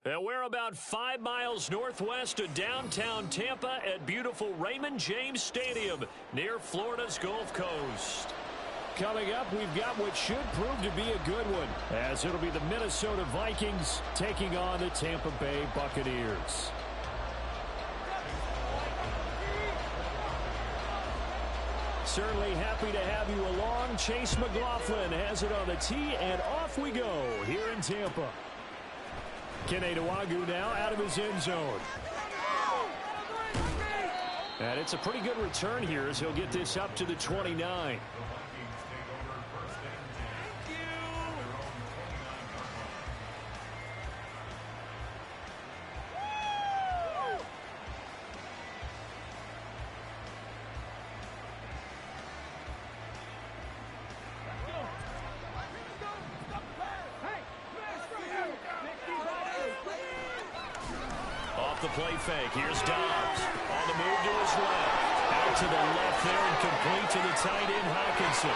And we're about 5 miles northwest of downtown Tampa at beautiful Raymond James Stadium near Florida's Gulf Coast. Coming up, we've got what should prove to be a good one, as it'll be the Minnesota Vikings taking on the Tampa Bay Buccaneers. Certainly happy to have you along. Chase McLaughlin has it on the tee, and off we go here in Tampa. Kene Nwangwu now out of his end zone. And it's a pretty good return here as he'll get this up to the 29. The play fake. Here's Dobbs. On the move to his left. Out to the left there and complete to the tight end, Hockenson.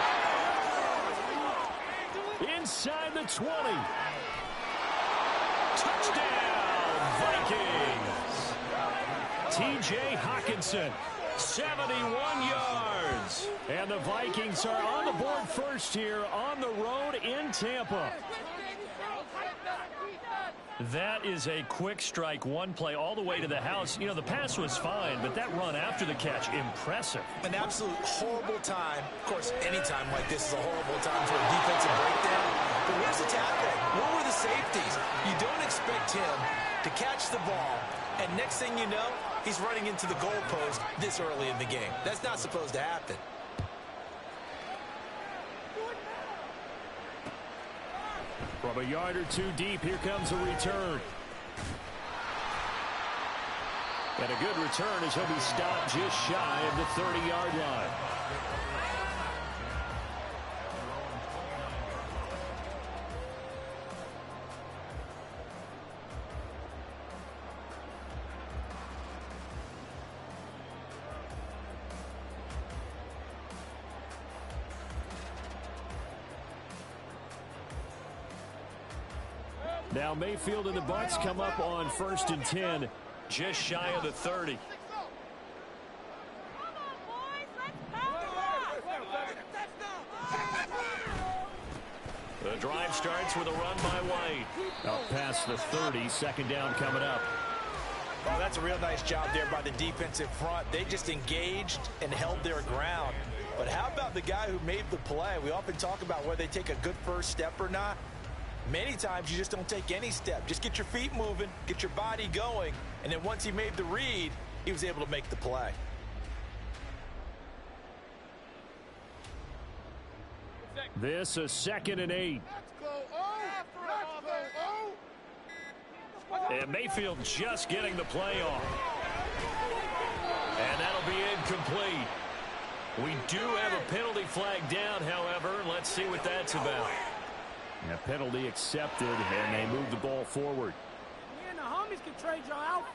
Inside the 20. Touchdown, Vikings. T.J. Hockenson, 71 yards. And the Vikings are on the board first here on the road in Tampa. That is a quick strike, one play all the way to the house. You know, the pass was fine, but that run after the catch, impressive. An absolute horrible time. Of course, any time like this is a horrible time for a defensive breakdown. But where's the tackle? Where were the safeties? You don't expect him to catch the ball, and next thing you know, he's running into the goalpost this early in the game. That's not supposed to happen. From a yard or two deep, here comes a return. And a good return as he'll be stopped just shy of the 30-yard line. Now Mayfield and the Bucs come up on 1st and 10, just shy of the 30. The drive starts with a run by White. Out past the 30, second down coming up. Well, that's a real nice job there by the defensive front. They just engaged and held their ground. But how about the guy who made the play? We often talk about whether they take a good first step or not. Many times you just don't take any step. Just get your feet moving, get your body going, and then once he made the read, he was able to make the play. This is 2nd and 8. And Mayfield just getting the play off. And that'll be incomplete. We do have a penalty flag down, however. Let's see what that's about. A penalty accepted, and they move the ball forward. Me and the homies can trade your outfit.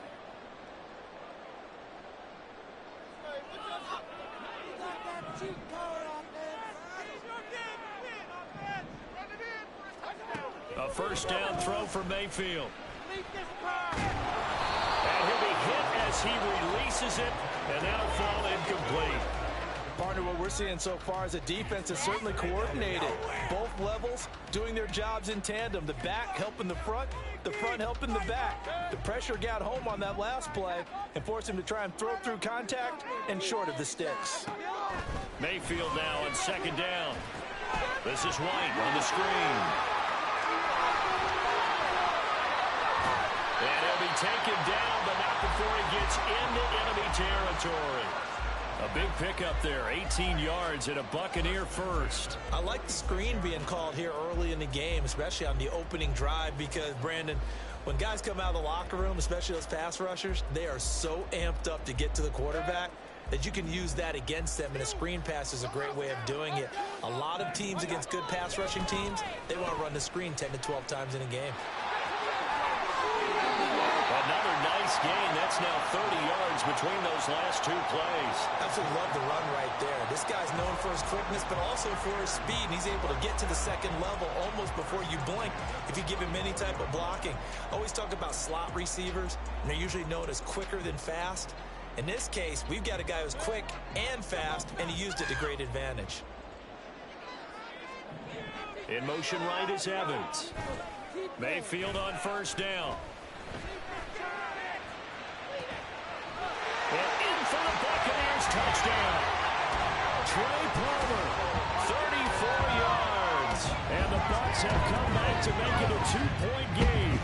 A first down throw for Mayfield. And he'll be hit as he releases it, and that'll fall incomplete. Partner, what we're seeing so far is a defense that's certainly coordinated. Both levels doing their jobs in tandem. The back helping the front helping the back. The pressure got home on that last play and forced him to try and throw through contact and short of the sticks. Mayfield now on 2nd down. This is White on the screen. And he'll be taken down, but not before he gets into enemy territory. A big pickup there, 18 yards and a Buccaneer first. I like the screen being called here early in the game, especially on the opening drive, because, Brandon, when guys come out of the locker room, especially those pass rushers, they are so amped up to get to the quarterback that you can use that against them, and a screen pass is a great way of doing it. A lot of teams against good pass rushing teams, they want to run the screen 10 to 12 times in a game. Another nice gain. That's now 30 yards between those last 2 plays. Absolutely love the run right there. This guy's known for his quickness, but also for his speed. He's able to get to the second level almost before you blink if you give him any type of blocking. Always talk about slot receivers, and they're usually known as quicker than fast. In this case, we've got a guy who's quick and fast, and he used it to great advantage. In motion right is Evans. Mayfield on first down. And in for the Buccaneers touchdown. Trey Palmer, 34 yards. And the Bucs have come back to make it a 2-point game.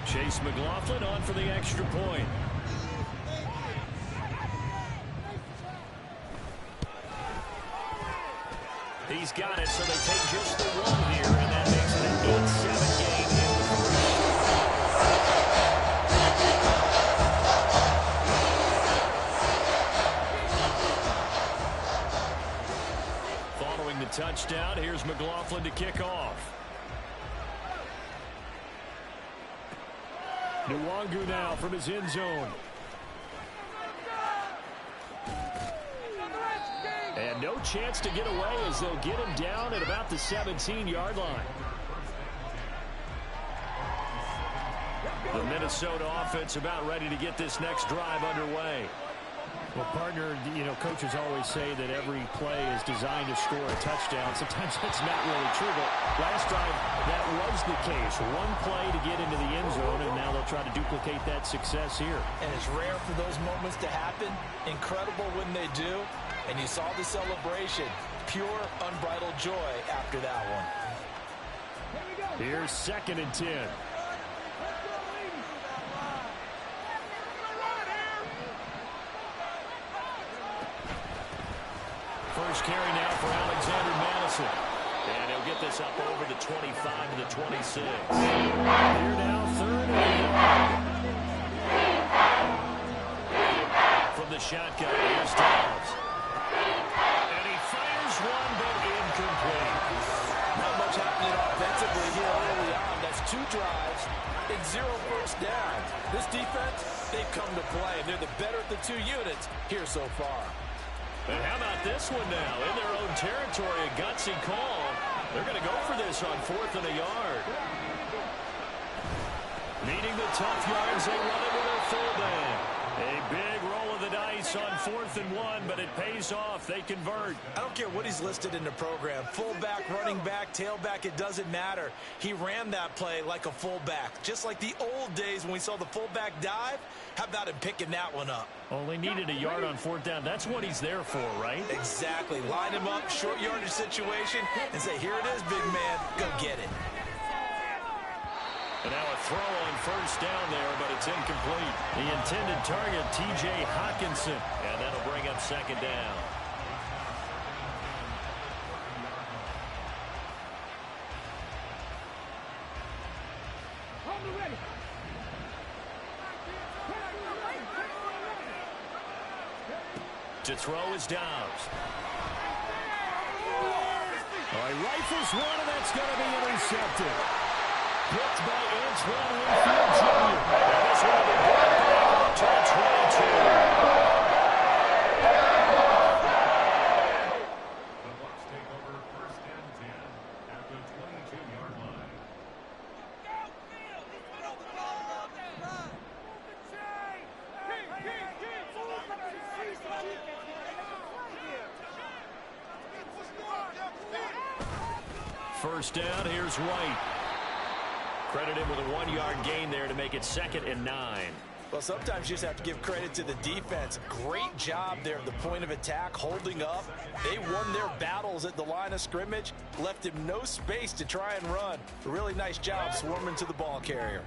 Chase McLaughlin on for the extra point. He's got it, so they take just the 1 here, and that makes it an 8-7 game in the first. Following the touchdown, here's McLaughlin to kick off. Nwangu now from his end zone. And no chance to get away as they'll get him down at about the 17-yard line. The Minnesota offense about ready to get this next drive underway. Well, partner, coaches always say that every play is designed to score a touchdown. Sometimes that's not really true, but last drive, that was the case. 1 play to get into the end zone, and now they'll try to duplicate that success here. And it's rare for those moments to happen. Incredible when they do. And you saw the celebration. Pure, unbridled joy after that one. Here's 2nd and 10. First carry now for Alexander Madison. And he'll get this up over the 25 to the 26. Here now, 3rd and 1. From the shotgun, here's Downs. And he fires one, but incomplete. Not much happening offensively here early on. That's 2 drives and 0 first down. This defense, they've come to play, and they're the better of the 2 units here so far. And how about this one now? In their own territory, a gutsy call. They're going to go for this on 4th and a yard. Needing the tough yards, they run it with their fullback. A big roll of the dice on 4th and 1, but it pays off. They convert. I don't care what he's listed in the program. Fullback, running back, tailback, it doesn't matter. He ran that play like a fullback. Just like the old days when we saw the fullback dive. How about him picking that one up? Only needed a yard on 4th down. That's what he's there for, right? Exactly. Line him up, short yardage situation, and say, here it is, big man. Go get it. And now a throw on first down there, but it's incomplete. The intended target, T.J. Hockenson. And that'll bring up 2nd down. To throw is Downs. All right, rifles one, and that's going to be intercepted. Picked by Antoine Winfield Jr. And this one will be brought back to the 22. The Bucs take over 1st and 10 at the 22-yard line. First down, here's White. Credited with a 1-yard gain there to make it 2nd and 9. Well, sometimes you just have to give credit to the defense. Great job there at the point of attack, holding up. They won their battles at the line of scrimmage, left him no space to try and run. A really nice job swarming to the ball carrier.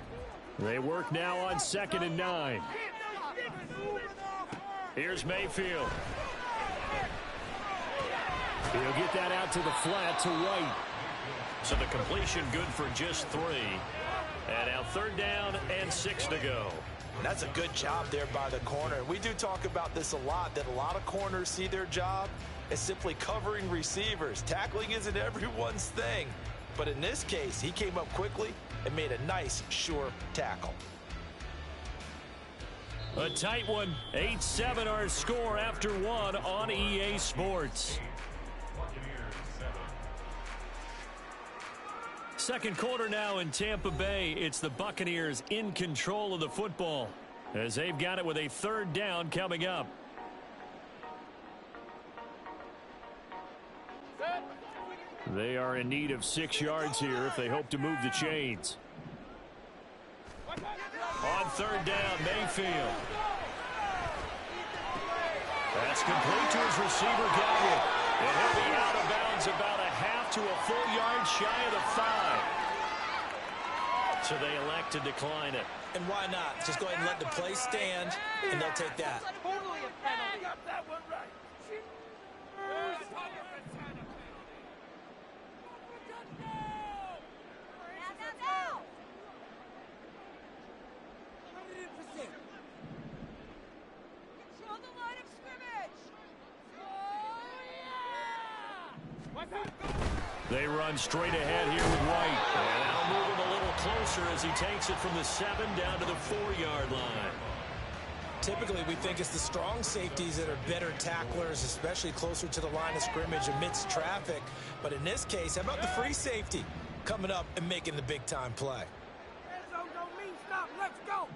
They work now on 2nd and 9. Here's Mayfield. He'll get that out to the flat to White. So the completion good for just 3. And now 3rd down and 6 to go. And that's a good job there by the corner. We do talk about this a lot, that a lot of corners see their job as simply covering receivers. Tackling isn't everyone's thing. But in this case, he came up quickly and made a nice, sure tackle. A tight one. 8-7 our score after one on EA Sports. Second quarter now in Tampa Bay. It's the Buccaneers in control of the football as they've got it with a third down coming up. They are in need of 6 yards here if they hope to move the chains. On third down, Mayfield. That's complete to his receiver, Gallup. And he'll be out of bounds about a half to a full yard shy of the 5. So they elect to decline it. And why not? Just go ahead and let the play stand, and they'll take that. They run straight ahead here with White. And that'll move him a little closer as he takes it from the 7 down to the 4-yard line. Typically, we think it's the strong safeties that are better tacklers, especially closer to the line of scrimmage amidst traffic. But in this case, how about the free safety coming up and making the big-time play? Red zone don't mean stop. Let's go.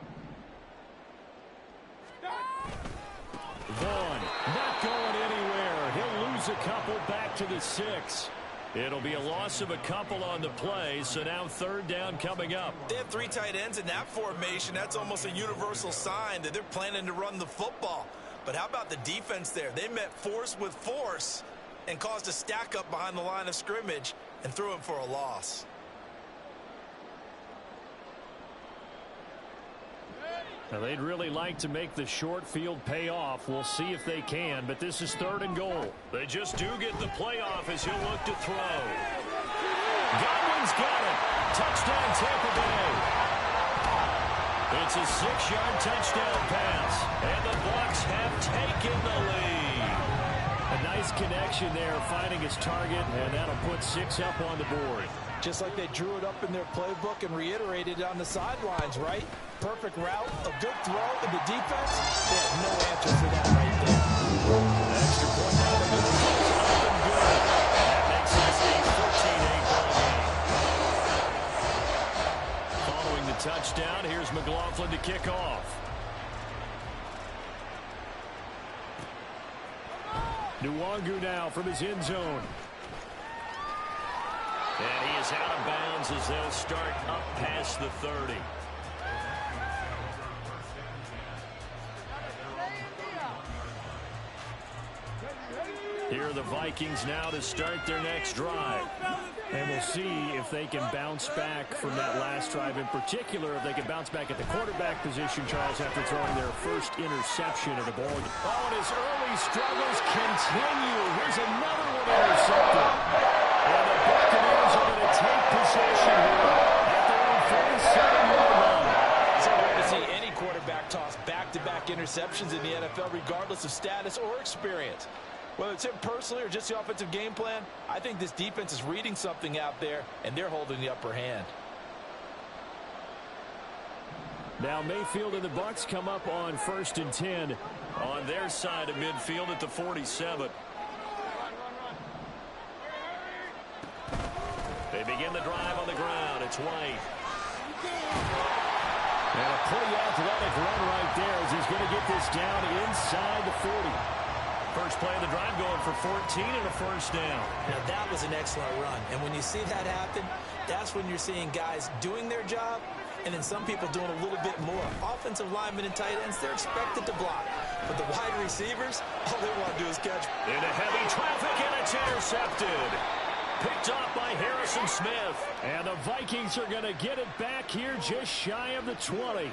Vaughn not going anywhere. He'll lose a couple back to the 6. It'll be a loss of a couple on the play, so now third down coming up. They have 3 tight ends in that formation. That's almost a universal sign that they're planning to run the football. But how about the defense there? They met force with force and caused a stack up behind the line of scrimmage and threw him for a loss. Now they'd really like to make the short field pay off. We'll see if they can, but this is 3rd and goal. They just do get the playoff as he'll look to throw. Godwin's got it. Touchdown, Tampa Bay. It's a 6-yard touchdown pass, and the Bucs have taken the lead. A nice connection there, finding his target, and that'll put 6 up on the board. Just like they drew it up in their playbook and reiterated it on the sidelines, right? Perfect route, a good throw, and the defense, they have no answer for that right there. Extra point down the middle. Up and good. That makes this a 14-8 ball game. Following the touchdown, here's McLaughlin to kick off. Nwangu now from his end zone. And he is out of bounds as they'll start up past the 30. Here are the Vikings now to start their next drive. And we'll see if they can bounce back from that last drive. In particular, if they can bounce back at the quarterback position, Charles, after throwing their first interception of the ball game. Oh, and his early struggles continue. Here's another one intercepted. And the Buccaneers are going to take possession here at their own 47-yard line. It's rare to see any quarterback toss back-to-back interceptions in the NFL, regardless of status or experience. Whether it's him personally or just the offensive game plan, I think this defense is reading something out there, and they're holding the upper hand. Now Mayfield and the Bucs come up on 1st and 10 on their side of midfield at the 47. They begin the drive on the ground. It's White. And a pretty athletic run right there as he's going to get this down inside the 40. First play of the drive going for 14 and a first down. Now that was an excellent run. And when you see that happen, that's when you're seeing guys doing their job and then some people doing a little bit more. Offensive linemen and tight ends, they're expected to block. But the wide receivers, all they want to do is catch. Into heavy traffic, and it's intercepted. Picked off by Harrison Smith. And the Vikings are going to get it back here just shy of the 20.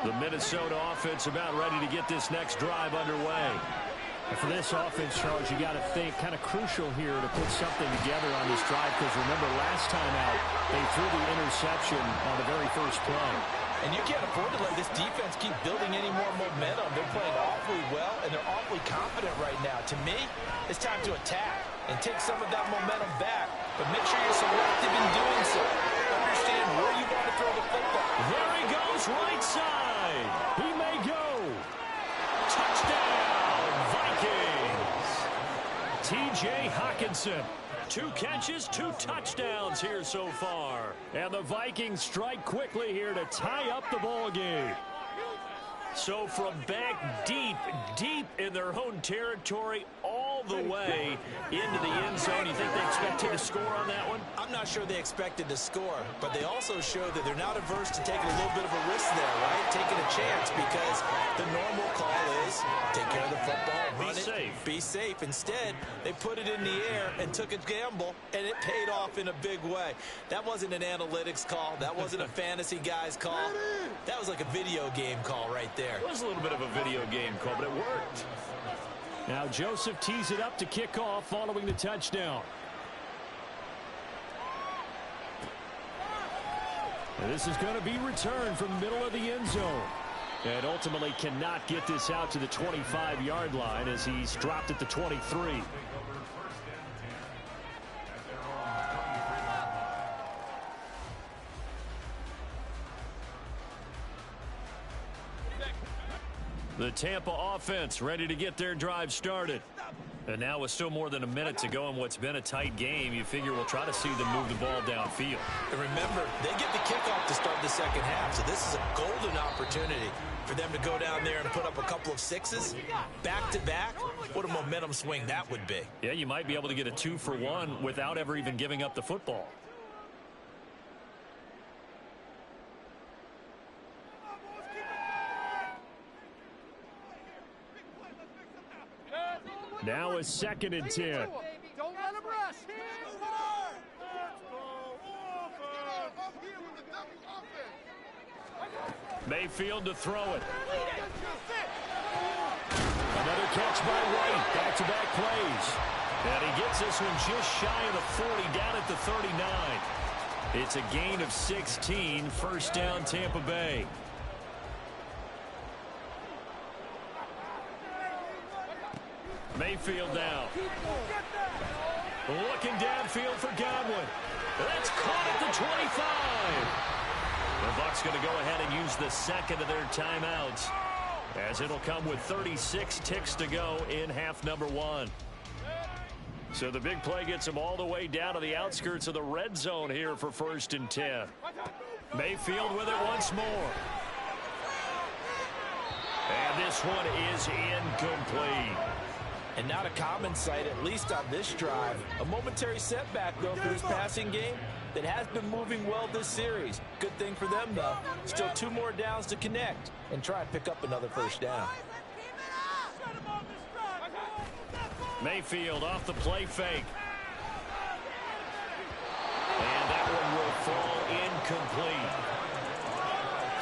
The Minnesota offense about ready to get this next drive underway. And for this offense, Charles, you got to think kind of crucial here to put something together on this drive, because remember last time out they threw the interception on the very first play. And you can't afford to let this defense keep building any more momentum. They're playing awfully well, and they're awfully confident right now. To me, it's time to attack and take some of that momentum back. But make sure you're selective in doing so. Understand where you want to throw the football. There he goes, right side. He may go. Touchdown, Vikings. T.J. Hockenson. 2 catches, 2 touchdowns here so far. And the Vikings strike quickly here to tie up the ball game. So from back deep in their own territory, all the way into the end zone. You think they expected to score on that one? I'm not sure they expected to score, but they also showed that they're not averse to taking a little bit of a risk there, right? Taking a chance, because the normal call is take care of the football, run it, be safe. Instead, they put it in the air and took a gamble, and it paid off in a big way. That wasn't an analytics call. That wasn't a fantasy guy's call. That was like a video game call right there. It was a little bit of a video game call, but it worked. Now Joseph tees it up to kick off following the touchdown. And this is going to be returned from the middle of the end zone. And ultimately cannot get this out to the 25-yard line as he's dropped at the 23. The Tampa offense ready to get their drive started. And now with still more than a minute to go in what's been a tight game, you figure we'll try to see them move the ball downfield. And remember, they get the kickoff to start the second half, so this is a golden opportunity for them to go down there and put up a couple of sixes back-to-back. What a momentum swing that would be. Yeah, you might be able to get a 2-for-1 without ever even giving up the football. Now a 2nd and 10. Don't let him rush. Mayfield to throw it. Another catch by White. Back-to-back plays. And he gets this one just shy of the 40, down at the 39. It's a gain of 16. First down, Tampa Bay. Mayfield now. Looking downfield for Godwin. That's caught at the 25. The Bucs going to go ahead and use the second of their timeouts, as it'll come with 36 ticks to go in half number 1. So the big play gets them all the way down to the outskirts of the red zone here for 1st and 10. Mayfield with it once more. And this one is incomplete. And not a common sight, at least on this drive. A momentary setback, though, for this passing game that has been moving well this series. Good thing for them, though. Still 2 more downs to connect and try and pick up another first down. Mayfield off the play fake. And that one will fall incomplete.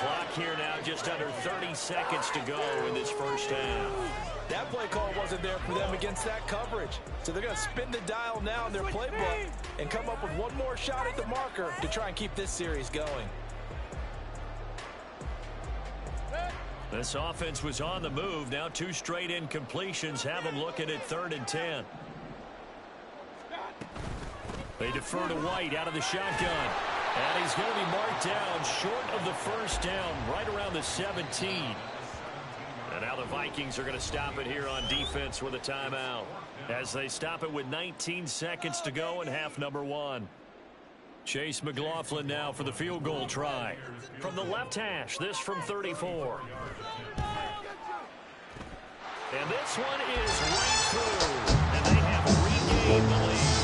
Clock here now, just under 30 seconds to go in this first half. That play call wasn't there for them against that coverage. So they're going to spin the dial now in their playbook and come up with one more shot at the marker to try and keep this series going. This offense was on the move. Now 2 straight incompletions have them looking at 3rd and 10. They defer to White out of the shotgun. And he's going to be marked down short of the first down, right around the 17. And now the Vikings are going to stop it here on defense with a timeout, as they stop it with 19 seconds to go in half number 1. Chase McLaughlin now for the field goal try. From the left hash, this from 34. And this one is right through. And they have regained the lead.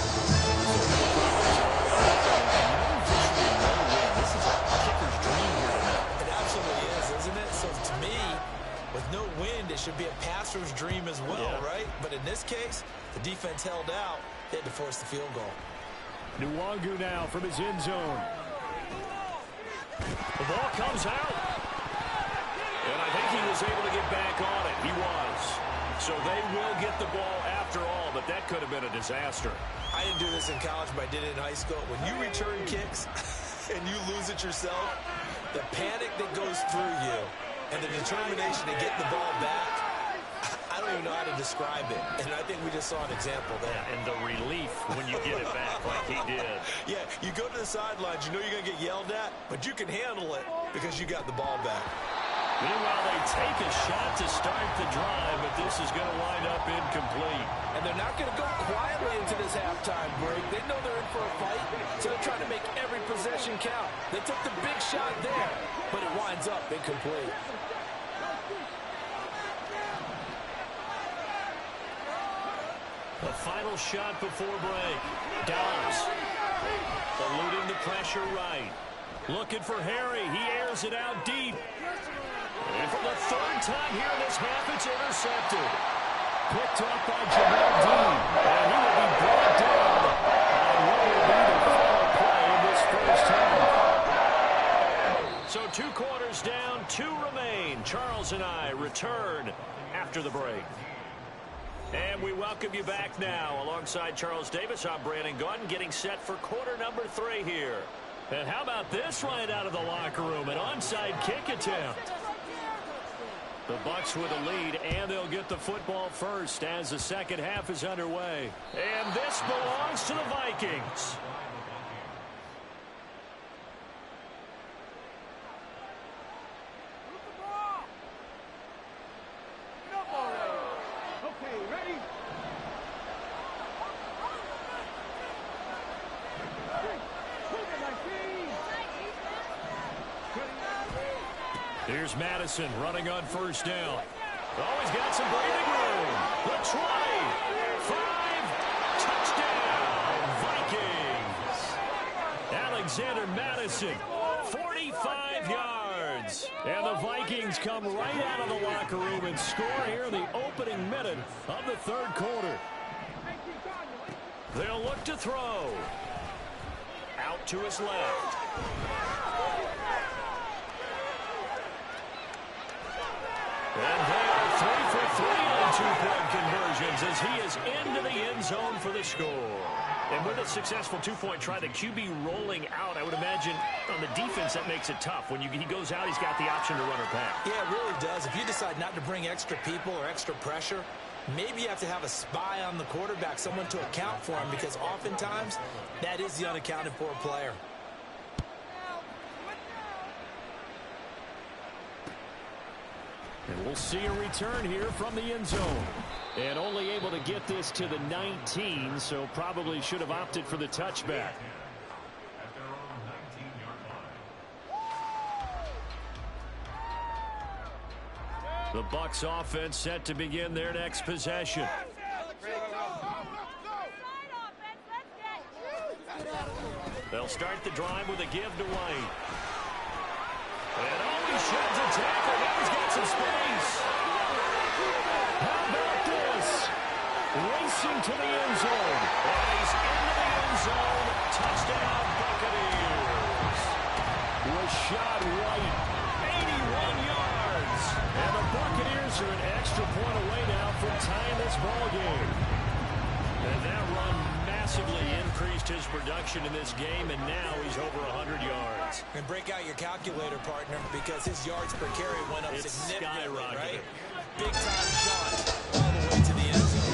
This is a kicker's dream here tonight. It absolutely is, isn't it? So to me, with no wind, it should be a passer's dream as well, right? But in this case, the defense held out. They had to force the field goal. Nwangu now from his end zone. The ball comes out. And I think he was able to get back on it. He was. So they will get the ball after all, but that could have been a disaster. I didn't do this in college, but I did it in high school. When you return kicks and you lose it yourself, The panic that goes through you and the determination to get the ball back, I don't even know how to describe it. And I think we just saw an example there. Yeah, and the relief when you get it back like he did. Yeah, you go to the sidelines, you know you're going to get yelled at, but you can handle it because you got the ball back. Meanwhile, they take a shot to start the drive, but this is going to wind up incomplete. And they're not going to go quietly into this halftime break. They know they're in for a fight, so they're trying to make every possession count. They took the big shot there, but it winds up incomplete. The final shot before break. Dallas eluding the pressure right. Looking for Harry. He airs it out deep. And for the third time here in this half, it's intercepted. Picked up by Jamel Dean. And he will be brought down on what will be the final play in this first half. So 2 quarters down, 2 remain. Charles and I return after the break. And we welcome you back now. Alongside Charles Davis, I'm Brandon Gaudin, getting set for quarter number 3 here. And how about this right out of the locker room? An onside kick attempt. The Bucs with a lead, and they'll get the football first as the second half is underway. And this belongs to the Vikings. Here's Madison running on first down. Oh, he's got some breathing room. The 20, 5, touchdown, Vikings. Alexander Madison, 45 yards. And the Vikings come right out of the locker room and score here in the opening minute of the third quarter. They'll look to throw. Out to his left. And they are 3 for 3 on 2-point conversions as he is into the end zone for the score. And with a successful 2-point try, the QB rolling out, I would imagine on the defense that makes it tough. When he goes out, he's got the option to run or pass. Yeah, it really does. If you decide not to bring extra people or extra pressure, maybe you have to have a spy on the quarterback, someone to account for him, because oftentimes that is the unaccounted for player. And we'll see a return here from the end zone. And only able to get this to the 19, so probably should have opted for the touchback. At their own 19-yard line. The Bucs offense set to begin their next possession. They'll start the drive with a give to White. And he sheds a tackle. Now he's got some space. How about this? Racing to the end zone. And he's into the end zone. Touchdown, Buccaneers. Rachaad White, 81 yards. And the Buccaneers are an extra point away now from tying this ball game. And that run massively increased his production in this game, and now he's over 100 yards. And break out your calculator, partner, because his yards per carry went up significantly, right? Big time shot all the way to the end zone.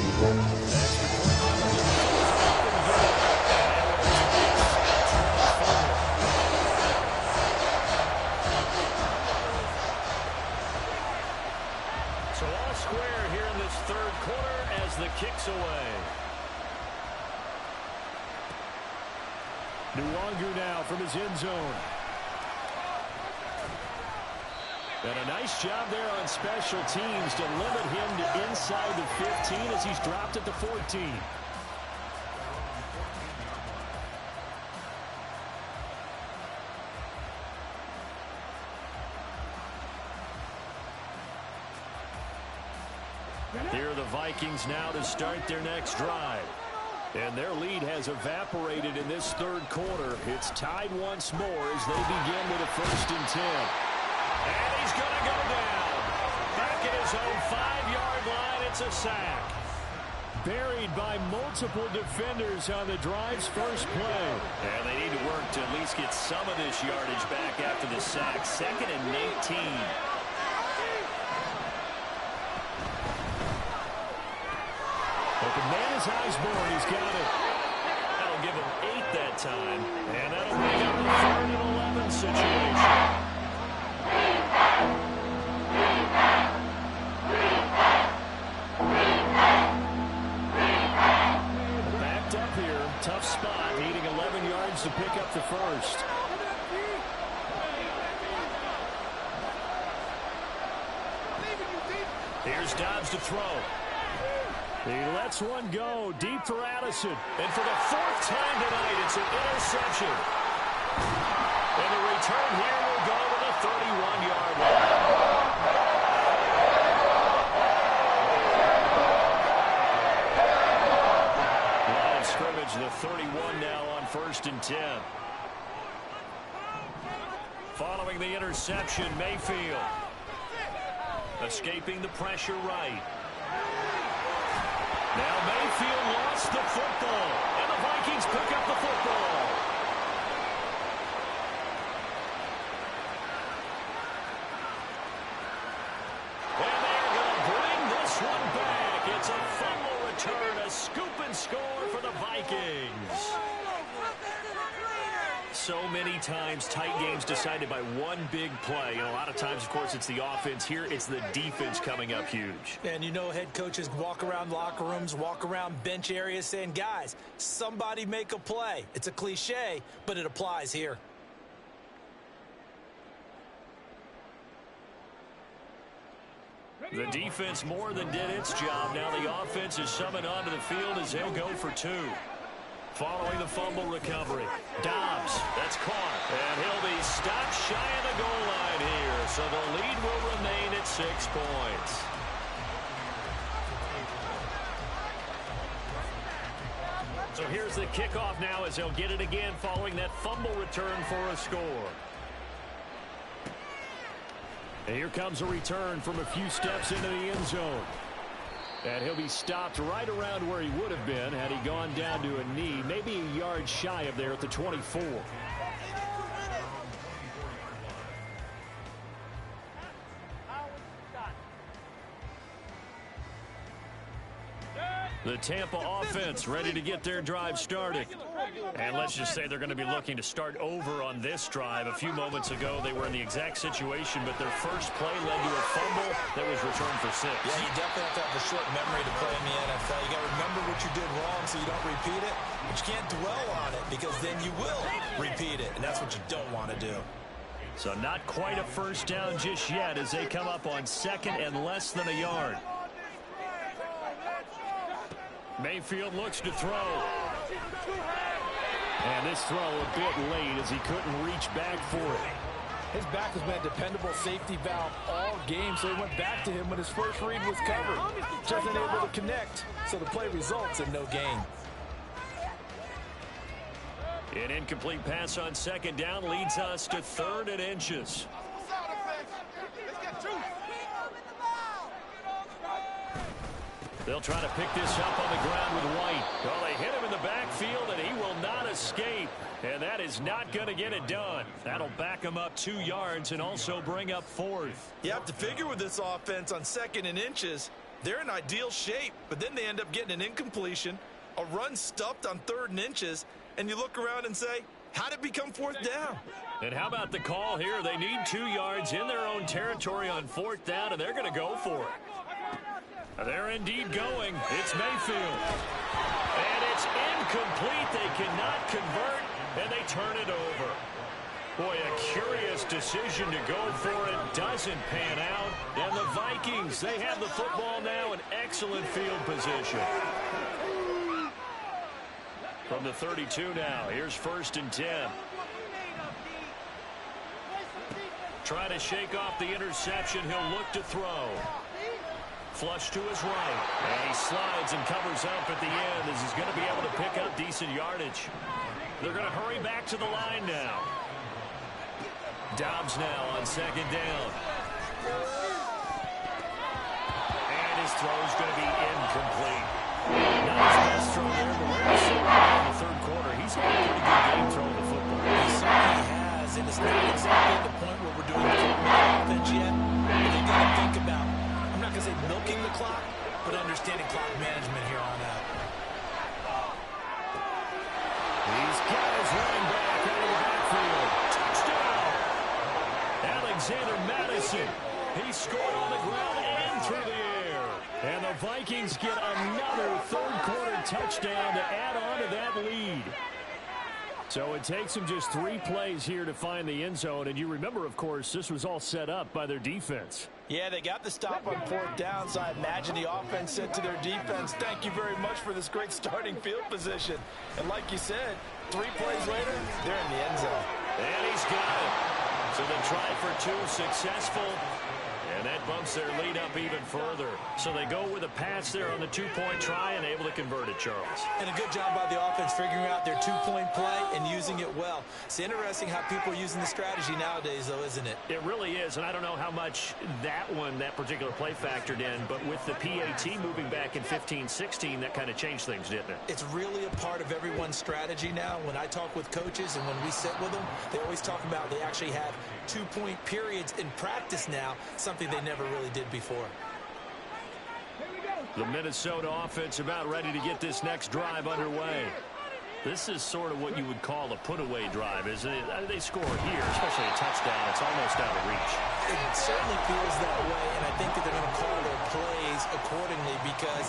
So all square here in this third quarter as the kick's away. Nwangwu now from his end zone. And a nice job there on special teams to limit him to inside the 15 as he's dropped at the 14. Here are the Vikings now to start their next drive. And their lead has evaporated in this third quarter. It's tied once more as they begin with a 1st and 10. And he's going to go down. Back at his own 5-yard line, it's a sack. buried by multiple defenders on the drive's first play. And they need to work to at least get some of this yardage back after the sack. 2nd and 18. But the man is Osborne. He's got it. That'll give him 8 that time. And that'll bring up the 3rd and 11 situation. Backed up here. Tough spot. Needing 11 yards to pick up the first. Here's Dobbs to throw. He lets one go deep for Addison. And for the 4th time tonight, it's an interception. And the return here will go to the 31-yard line. Line of scrimmage, the 31 now on 1st and 10. Following the interception, Mayfield escaping the pressure right. Now Mayfield lost the football, and the Vikings pick up the football. And they're going to bring this one back. It's a fumble return, a scoop and score for the Vikings. So many times tight games decided by one big play. And a lot of times, of course, it's the offense. Here, it's the defense coming up huge. And you know head coaches walk around locker rooms, walk around bench areas saying, guys, somebody make a play. It's a cliche, but it applies here. The defense more than did its job. Now the offense is summoned onto the field as they'll go for 2. Following the fumble recovery, Dobbs, that's caught, and he'll be stopped shy of the goal line here, so the lead will remain at 6 points. So here's the kickoff now as they'll get it again following that fumble return for a score. And here comes a return from a few steps into the end zone. And he'll be stopped right around where he would have been had he gone down to a knee, maybe a yard shy of there at the 24. The Tampa offense ready to get their drive started. And let's just say they're going to be looking to start over on this drive. A few moments ago, they were in the exact situation, but their first play led to a fumble that was returned for 6. Yeah, you definitely have to have a short memory to play in the NFL. You got to remember what you did wrong so you don't repeat it, but you can't dwell on it because then you will repeat it, and that's what you don't want to do. So not quite a first down just yet as they come up on 2nd and less than a yard. Mayfield looks to throw. And this throw a bit late as he couldn't reach back for it. His back has been a dependable safety valve all game, so he went back to him when his first read was covered. Just unable to connect, so the play results in no gain. An incomplete pass on 2nd down leads us to 3rd and inches. They'll try to pick this up on the ground with White. Well, they hit him in the backfield, and he will not escape. And that is not going to get it done. That'll back him up 2 yards and also bring up 4th. You have to figure with this offense on 2nd and inches, they're in ideal shape, but then they end up getting an incompletion, a run stuffed on 3rd and inches, and you look around and say, how did it become 4th down? And how about the call here? They need 2 yards in their own territory on 4th down, and they're going to go for it. They're indeed going. It's Mayfield. And it's incomplete. They cannot convert, and they turn it over. Boy, a curious decision to go for it. Doesn't pan out. And the Vikings, they have the football now in excellent field position. From the 32 now, here's 1st and 10. Trying to shake off the interception. He'll look to throw. Flush to his right. And he slides and covers up at the end as he's going to be able to pick up decent yardage. They're going to hurry back to the line now. Dobbs now on 2nd down. And his throw is going to be incomplete. Not his best throw there, but we're going to see in the third quarter. He's had a pretty good game throwing the football. He certainly has, and it's not exactly the point where we're doing the full-man offense yet. But they got to think about, I'm not going to say milking the clock, but understanding clock management here on out. He's got his running back out of the backfield. Touchdown! Alexander Madison. He scored on the ground and through the air. And the Vikings get another third-quarter touchdown to add on to that lead. So it takes them just 3 plays here to find the end zone. And you remember, of course, this was all set up by their defense. Yeah, they got the stop on 4th down, so I imagine the offense said to their defense, thank you very much for this great starting field position. And like you said, 3 plays later, they're in the end zone. And he's got it. So the try for 2 successful. And that bumps their lead up even further. So they go with a pass there on the 2-point try and able to convert it, Charles. And a good job by the offense figuring out their 2-point play and using it well. It's interesting how people are using the strategy nowadays, though, isn't it? It really is, and I don't know how much that particular play factored in, but with the PAT moving back in 15-16, that kind of changed things, didn't it? It's really a part of everyone's strategy now. When I talk with coaches and when we sit with them, they always talk about they actually have 2-point periods in practice now, something they never really did before. The Minnesota offense about ready to get this next drive underway. This is sort of what you would call a put-away drive, isn't it? They score here, especially a touchdown. It's almost out of reach. It certainly feels that way, and I think that they're going to call their plays accordingly because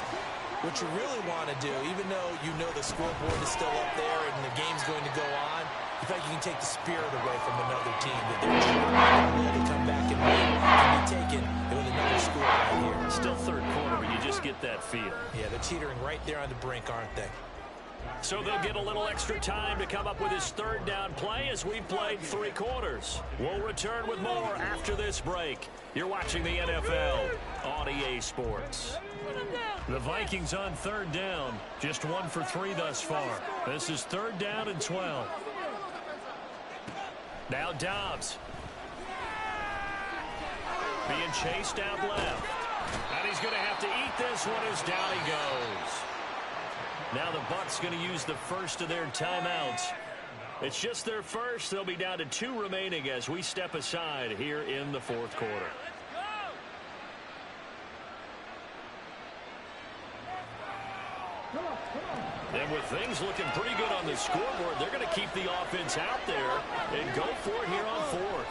what you really want to do, even though you know the scoreboard is still up there and the game's going to go on, you feel like you can take the spirit away from another team. That they're trying to come back and win can be taken with another score right here. Still third quarter, but you just get that feel. Yeah, they're teetering right there on the brink, aren't they? So they'll get a little extra time to come up with his third down play as we've played 3 quarters. We'll return with more after this break. You're watching the NFL on EA Sports. The Vikings on third down, just 1 for 3 thus far. This is 3rd down and 12. Now Dobbs. Being chased out left. And he's going to have to eat this one as down he goes. Now the Bucs going to use the first of their timeouts. It's just their first. They'll be down to 2 remaining as we step aside here in the 4th quarter. And with things looking pretty good on the scoreboard, they're going to keep the offense out there and go for it here on 4th.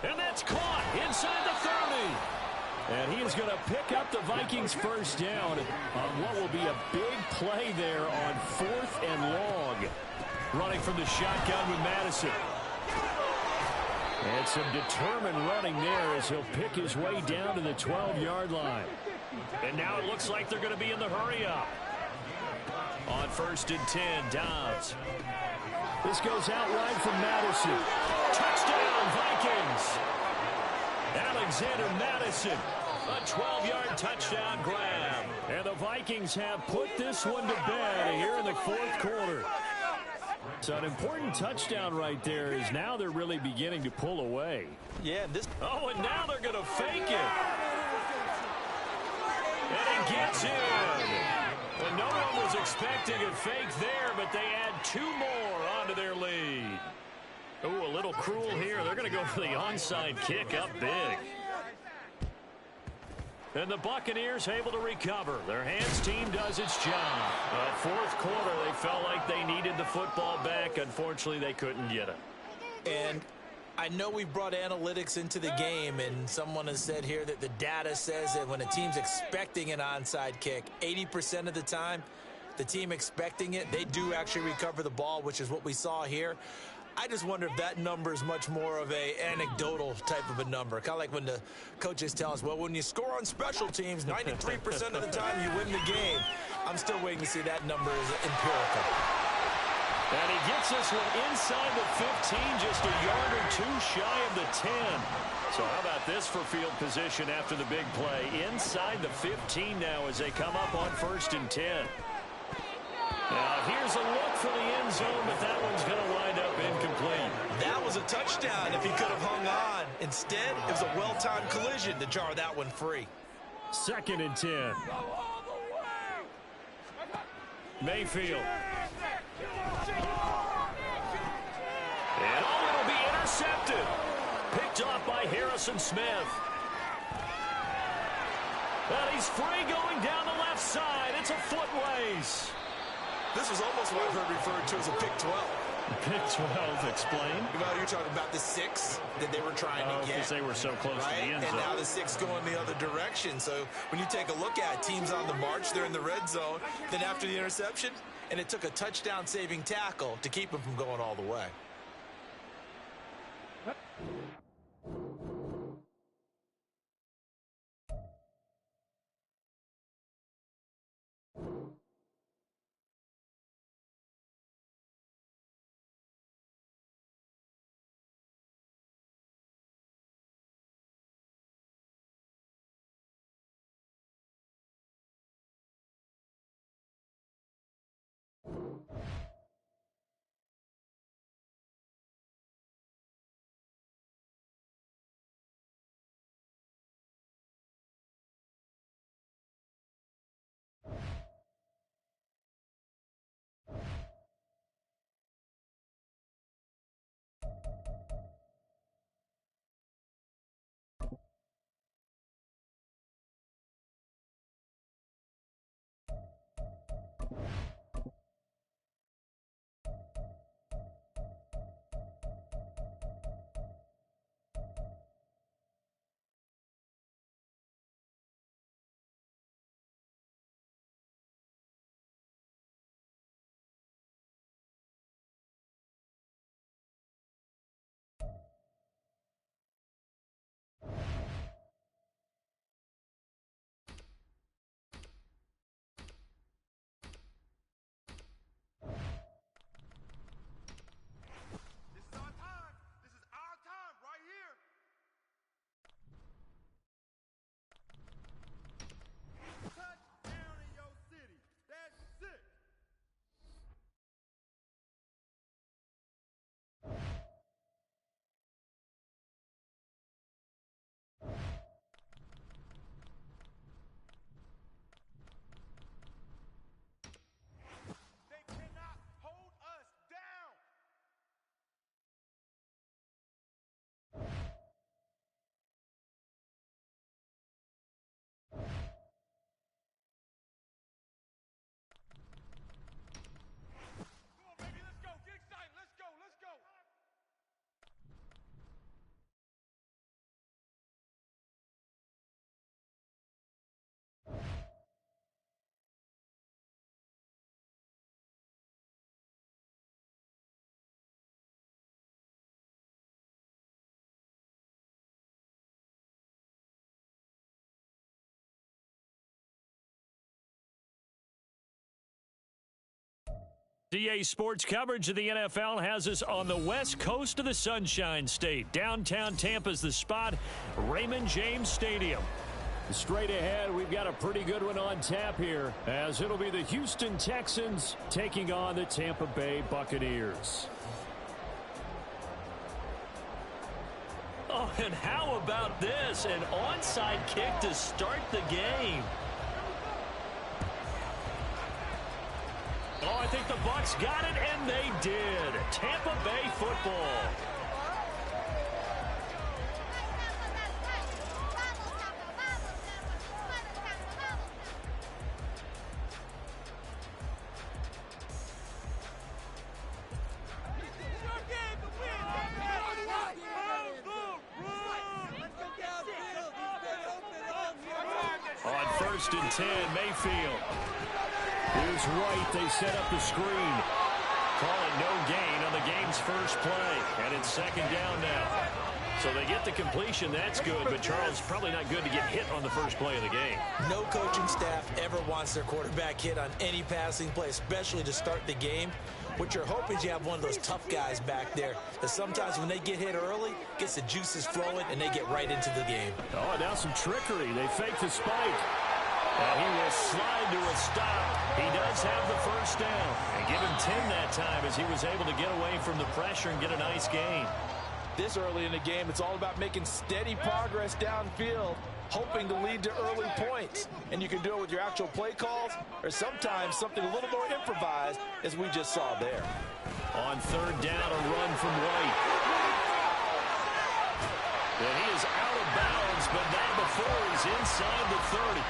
And that's caught inside the 30. And he is going to pick up the Vikings first down on what will be a big play there on 4th and long. Running from the shotgun with Madison. And some determined running there as he'll pick his way down to the 12-yard line. And now it looks like they're going to be in the hurry-up. On 1st and 10, Dobbs. This goes out wide from Madison. Touchdown, Vikings! Alexander Madison, a 12-yard touchdown grab. And the Vikings have put this one to bed here in the 4th quarter. So an important touchdown right there is now they're really beginning to pull away. Yeah, this. Oh, and now they're going to fake it. And he gets in. And no one was expecting a fake there, but they add 2 more onto their lead. Oh, a little cruel here. They're going to go for the onside kick up big. And the Buccaneers able to recover. Their hands team does its job. 4th quarter, they felt like they needed the football back. Unfortunately, they couldn't get it. And I know we brought analytics into the game, and someone has said here that the data says that when a team's expecting an onside kick, 80% of the time, the team expecting it, they do actually recover the ball, which is what we saw here. I just wonder if that number is much more of a anecdotal type of a number. Kind of like when the coaches tell us, well, when you score on special teams, 93% of the time you win the game. I'm still waiting to see that number is empirical. And he gets this one inside the 15, just a yard or 2 shy of the 10. So how about this for field position after the big play? Inside the 15 now as they come up on 1st and 10. Now here's a look for the end zone, but that one's going to wind up incomplete. That was a touchdown if he could have hung on. Instead, it was a well-timed collision to jar that one free. 2nd and 10. Mayfield. And it'll be intercepted. Picked off by Harrison Smith. And he's free going down the left side. It's a foot race. This was almost what I've heard referred to as a pick 12. Pick 12, explain. Well, you're talking about the 6 that they were trying to get. Because they were so close to the end zone. And now the 6 going the other direction. So when you take a look at teams on the march, they're in the red zone. Then after the interception, and it took a touchdown-saving tackle to keep them from going all the way. DA Sports coverage of the NFL has us on the west coast of the Sunshine State. Downtown Tampa's the spot, Raymond James Stadium. Straight ahead, we've got a pretty good one on tap here, as it'll be the Houston Texans taking on the Tampa Bay Buccaneers. Oh, and how about this? An onside kick to start the game. Oh, I think the Bucs got it, and they did. Tampa Bay football. On 1st and 10, Mayfield. Here's White. They set up the screen. Call it no gain on the game's first play. And it's 2nd down now. So they get the completion. That's good. But, Charles, probably not good to get hit on the first play of the game. No coaching staff ever wants their quarterback hit on any passing play, especially to start the game. What you're hoping is you have one of those tough guys back there that sometimes when they get hit early, gets the juices flowing, and they get right into the game. Oh, now some trickery. They fake the spike. And he will slide to a stop. He does have the first down. And give him 10 that time as he was able to get away from the pressure and get a nice gain. This early in the game, it's all about making steady progress downfield, hoping to lead to early points. And you can do it with your actual play calls or sometimes something a little more improvised, as we just saw there. On third down, a run from White. And he is out of bounds, but not before he's inside the 30.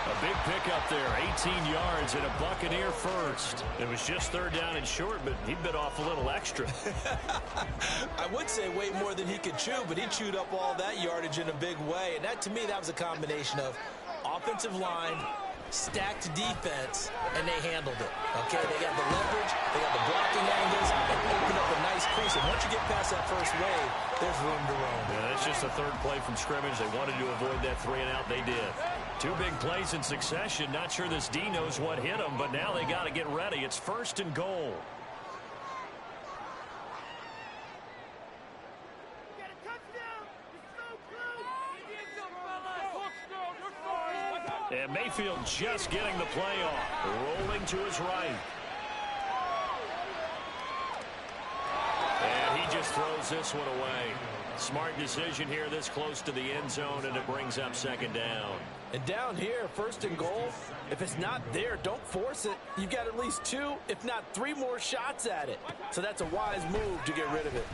A big pickup there, 18 yards and a Buccaneer first. It was just third down and short, but he bit off a little extra. I would say way more than he could chew, but he chewed up all that yardage in a big way. And that, to me, that was a combination of offensive line, stacked defense, and they handled it. Okay, they got the leverage, they got the blocking angles, and opened up a nice crease. And once you get past that first wave, there's room to roam. Yeah, that's just a third play from scrimmage. They wanted to avoid that 3-and-out. They did. Two big plays in succession. Not sure this D knows what hit him, but now they got to get ready. It's first and goal. And Mayfield just getting the play off. Rolling to his right. And he just throws this one away. Smart decision here this close to the end zone, and it brings up second down. And down here, first and goal, if it's not there, don't force it. You've got at least 2, if not 3 more shots at it. So that's a wise move to get rid of it.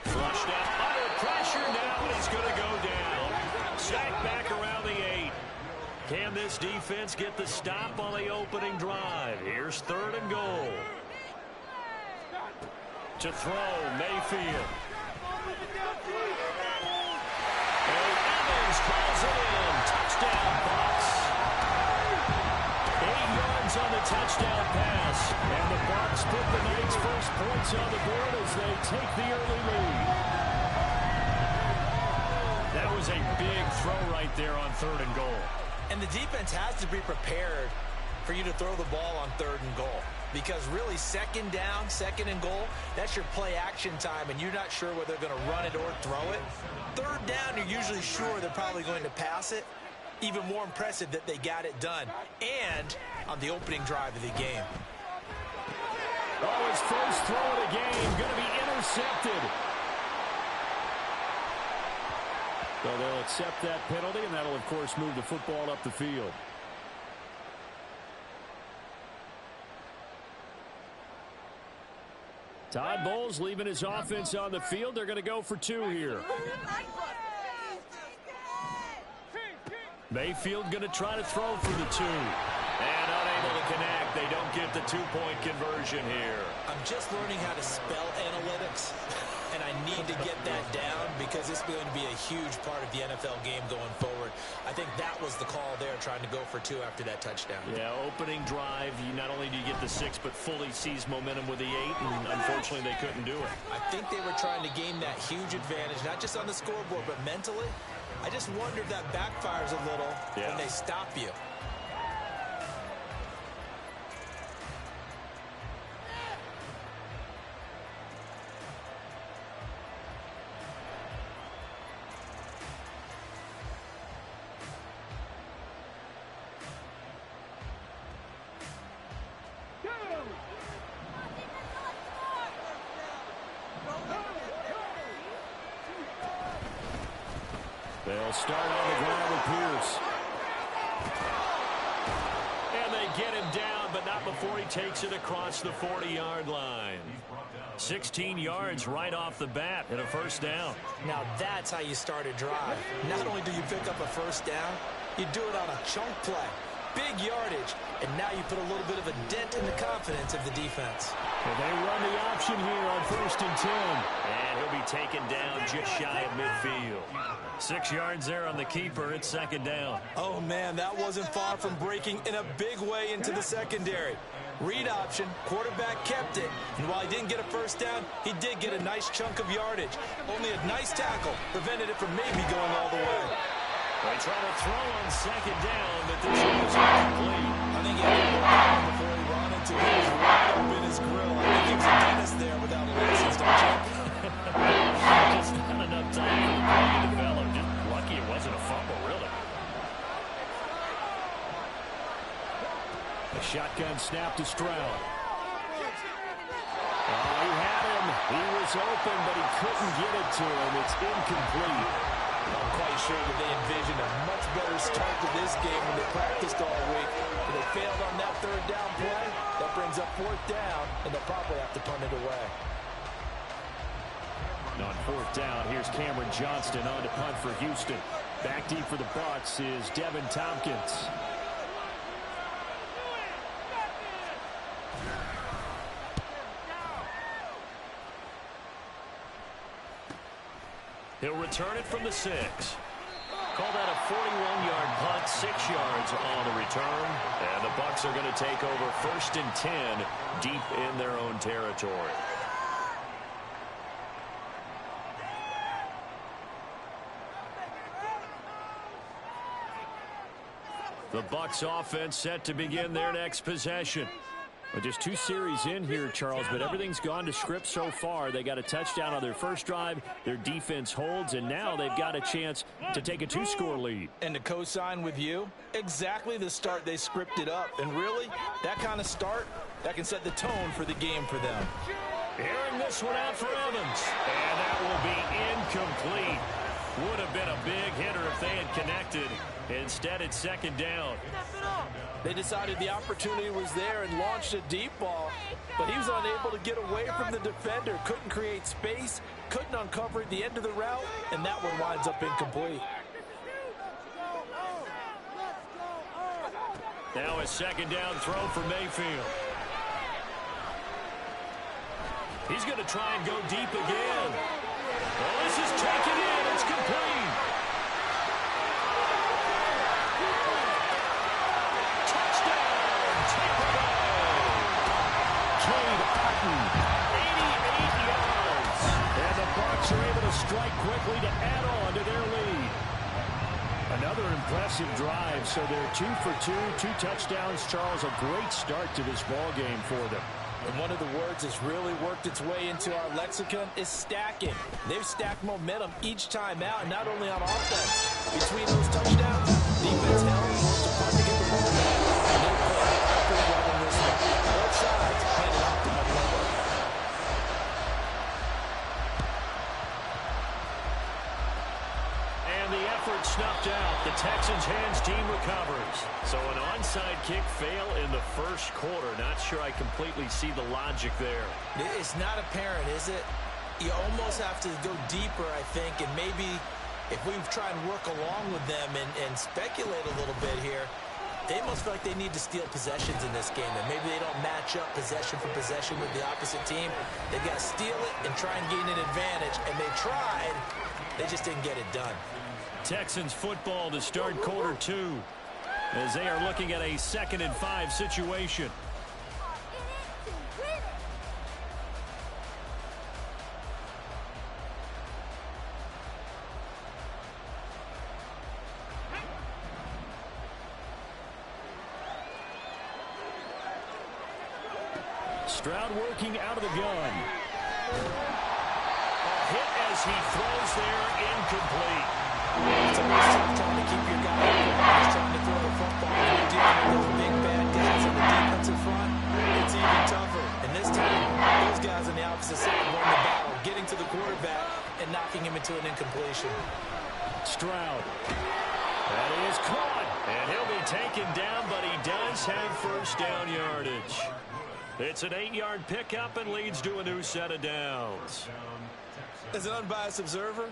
Flushed out under pressure now, and he's going to go down. Sacked back around the 8. Can this defense get the stop on the opening drive? Here's third and goal. To throw, Mayfield. And Evans calls it in. Touchdown, Bucs. 8 yards on the touchdown pass. And the Bucs put the night's first points on the board as they take the early lead. That was a big throw right there on third and goal. And the defense has to be prepared for you to throw the ball on third and goal. Because really, second down, second and goal, that's your play action time, and you're not sure whether they're going to run it or throw it. Third down, you're usually sure they're probably going to pass it. Even more impressive that they got it done. And on the opening drive of the game. Oh, his first throw of the game going to be intercepted. So they'll accept that penalty, and that'll, of course, move the football up the field. Todd Bowles leaving his offense on the field. They're going to go for 2 here. Mayfield going to try to throw for the 2. And unable to connect. They don't get the 2-point conversion here. I'm just learning how to spell analytics, and I need to get that down because it's going to be a huge part of the NFL game going forward. I think that was the call there, trying to go for 2 after that touchdown. Yeah, opening drive, not only do you get the 6, but fully seize momentum with the 8, and unfortunately they couldn't do it. I think they were trying to gain that huge advantage, not just on the scoreboard, but mentally. I just wonder if that backfires a little when they stop you. They'll start on the ground with Pierce. And they get him down, but not before he takes it across the 40-yard line. 16 yards right off the bat and a first down. Now that's how you start a drive. Not only do you pick up a first down, you do it on a chunk play. Big yardage, and now you put a little bit of a dent in the confidence of the defense. Well, they run the option here on 1st and 10. And he'll be taken down just shy of midfield. 6 yards there on the keeper. It's second down. Oh, man, that wasn't far from breaking in a big way into the secondary. Read option, quarterback kept it, and while he didn't get a first down, he did get a nice chunk of yardage. Only a nice tackle prevented it from maybe going all the way. They try to throw on second down, but this one was incomplete. I think he had to work on before he ran into it. He was right up in his grill. I think he was a dentist there without a license, don't you? Just not enough time for the play to develop. Just lucky it wasn't a fumble, really. A shotgun snap to Stroud. Oh, he had him. was open, but he couldn't get it to him. It's incomplete. I'm quite sure that they envisioned a much better start to this game when they practiced all week. When they failed on that third down play, that brings up fourth down, and they'll probably have to punt it away. On fourth down, here's Cameron Johnston on to punt for Houston. Back deep for the Bucs is Devin Tompkins. He'll return it from the 6. Call that a 41-yard punt, 6 yards on the return. And the Bucs are going to take over 1st and 10 deep in their own territory. The Bucs offense set to begin their next possession. Well, just 2 series in here, Charles, but everything's gone to script so far. They got a touchdown on their first drive. Their defense holds, and now they've got a chance to take a 2-score lead. And to co-sign with you, exactly the start they scripted up. And really, that kind of start, that can set the tone for the game for them. Airing this one out for Evans. And that will be incomplete. Would have been a big hitter if they had connected. Instead, it's 2nd down. They decided the opportunity was there and launched a deep ball, but he was unable to get away from the defender, couldn't create space, couldn't uncover the end of the route, and that one winds up incomplete. Now a 2nd down throw for Mayfield. He's going to try and go deep again. Well, this is taken in. It's complete. Touchdown, Tampa Bay. Cade Otton, 88 yards. And the Bucs are able to strike quickly to add on to their lead. Another impressive drive, so they're 2 for 2, 2 touchdowns. Charles, a great start to this ball game for them. And one of the words that's really worked its way into our lexicon is stacking. They've stacked momentum each time out, and not only on offense. Between those touchdowns, defense held, forced to punt to get the ball back, and they played awfully well in this one. Both sides handed off to Montgomery. And the effort snuffed out. The Texans' hands team recovers. So an onside kick fail in the first quarter. Not sure I completely see the logic there. It's not apparent, is it? You almost have to go deeper, I think, and maybe if we try and work along with them and speculate a little bit here, they must feel like they need to steal possessions in this game, and maybe they don't match up possession for possession with the opposite team. They've got to steal it and try and gain an advantage, and they tried. They just didn't get it done. Texans football to start quarter 2 as they are looking at a 2nd and 5 situation. Stroud working out of the gun. A hit as he throws there, incomplete. It's always tough trying to keep your guy open. Trying to throw the football. You're dealing with those big bad guys on the defensive front. It's even tougher. And this time, those guys on the opposite side won the battle, getting to the quarterback and knocking him into an incompletion. Stroud. That is caught. And he'll be taken down, but he does have first down yardage. It's an 8-yard pickup and leads to a new set of downs. As an unbiased observer,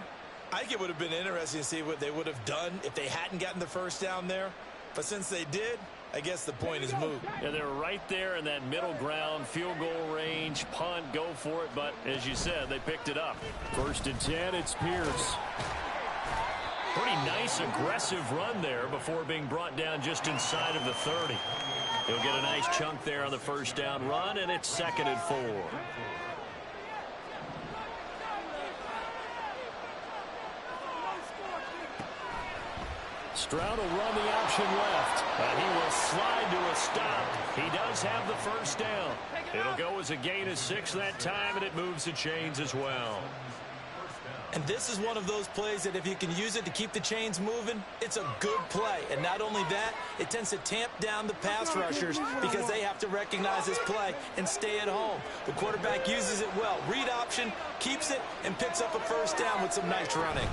I think it would have been interesting to see what they would have done if they hadn't gotten the first down there. But since they did, I guess the point is moot. And they're right there in that middle ground, field goal range, punt, go for it. But as you said, they picked it up. 1st and 10, it's Pierce. Pretty nice, aggressive run there before being brought down just inside of the 30. He'll get a nice chunk there on the first down run, and it's 2nd and 4. Stroud will run the option left, and he will slide to a stop. He does have the first down. It'll go as a gain of 6 that time, and it moves the chains as well. And this is one of those plays that if you can use it to keep the chains moving, it's a good play. And not only that, it tends to tamp down the pass rushers because they have to recognize this play and stay at home. The quarterback uses it well. Read option, keeps it, and picks up a first down with some nice running.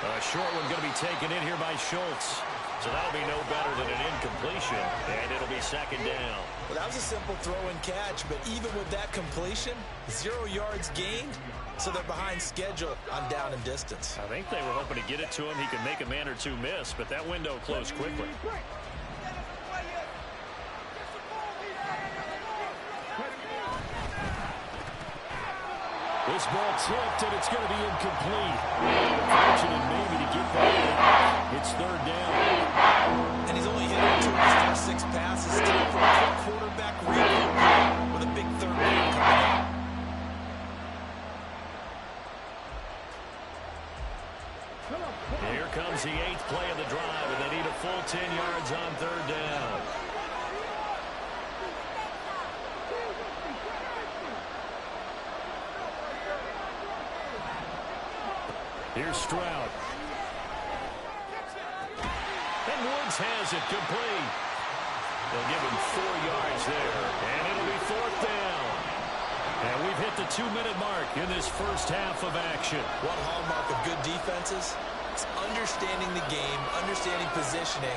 A short one going to be taken in here by Schultz. So that'll be no better than an incompletion, and it'll be second down. Well, that was a simple throw and catch, but even with that completion, 0 yards gained, so they're behind schedule on down and distance. I think they were hoping to get it to him. He could make a man or two miss, but that window closed quickly. This ball tipped, and it's going to be incomplete. Fortunate maybe to get that. It's third down. And he's only hit on 2 of his first 6 passes. Time for a quick quarterback reload with a big third down coming up. Here comes the 8th play of the drive, and they need a full 10 yards on third down. Here's Stroud. And Woods has it complete. They'll give him 4 yards there, and it'll be 4th down. And we've hit the 2-minute mark in this first half of action. One hallmark of good defenses is understanding the game, understanding positioning,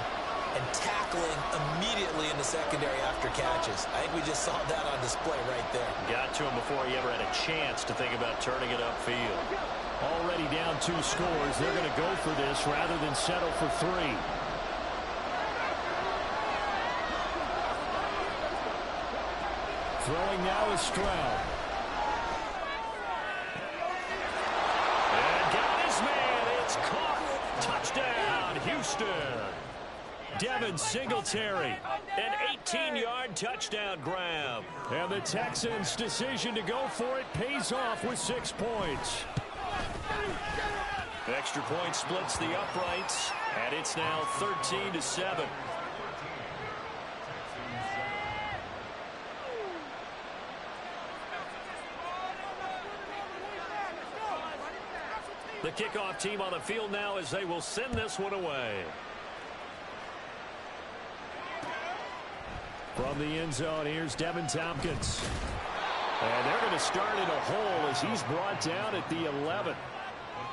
and tackling immediately in the secondary after catches. I think we just saw that on display right there. Got to him before he ever had a chance to think about turning it upfield. Already down 2 scores. They're going to go for this rather than settle for 3. Throwing now is Stroud. And got his man. It's caught. Touchdown, Houston. Devin Singletary, an 18-yard touchdown grab. And the Texans' decision to go for it pays off with 6 points. Extra point splits the uprights, and it's now 13-7. The kickoff team on the field now as they will send this one away. From the end zone, here's Devin Tompkins. And they're going to start in a hole as he's brought down at the 11.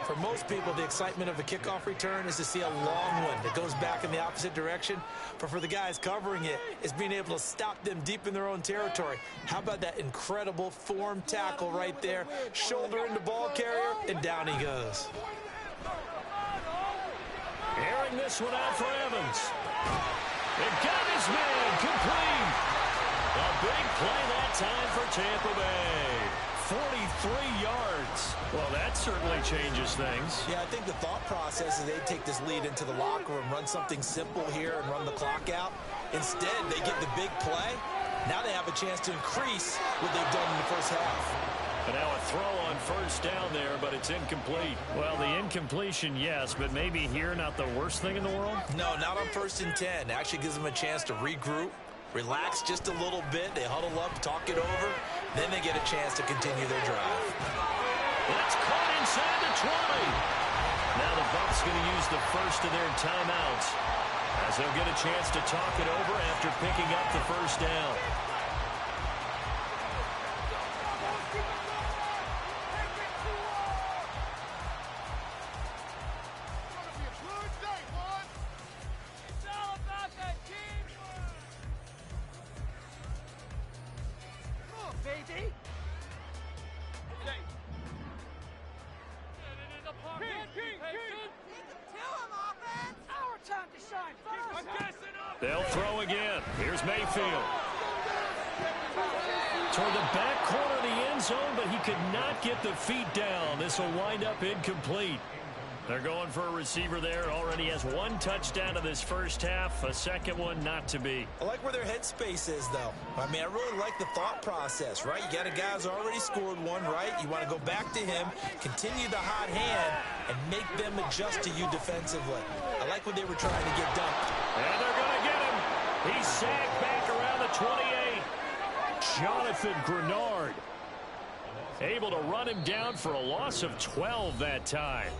For most people, the excitement of a kickoff return is to see a long one that goes back in the opposite direction. But for the guys covering it, it's being able to stop them deep in their own territory. How about that incredible form tackle right there? Shoulder into ball carrier, and down he goes. Airing this one out for Evans. It got his man complete. A big play that time for Tampa Bay. 43 yards. Well, that certainly changes things. Yeah, I think the thought process is they take this lead into the locker room, run something simple here and run the clock out. Instead, they get the big play. Now they have a chance to increase what they've done in the first half. And now a throw on first down there, but it's incomplete. Well, the incompletion, yes, but maybe here not the worst thing in the world? No, not on 1st and 10. It actually gives them a chance to regroup, relax just a little bit. They huddle up, talk it over. Then they get a chance to continue their drive. That's caught inside the 20. Now the Bucs going to use the first of their timeouts as they'll get a chance to talk it over after picking up the first down. They'll throw again. Here's Mayfield. Toward the back corner of the end zone, but he could not get the feet down. This will wind up incomplete. They're going for a receiver there. Already has 1 touchdown in this first half. A second one not to be. I like where their headspace is, though. I mean, I really like the thought process, right? You got a guy who's already scored one, right? You want to go back to him, continue the hot hand, and make them adjust to you defensively. I like what they were trying to get done. And they're going to get him. He's sacked back around the 28. Jonathan Grenard. Able to run him down for a loss of 12 that time.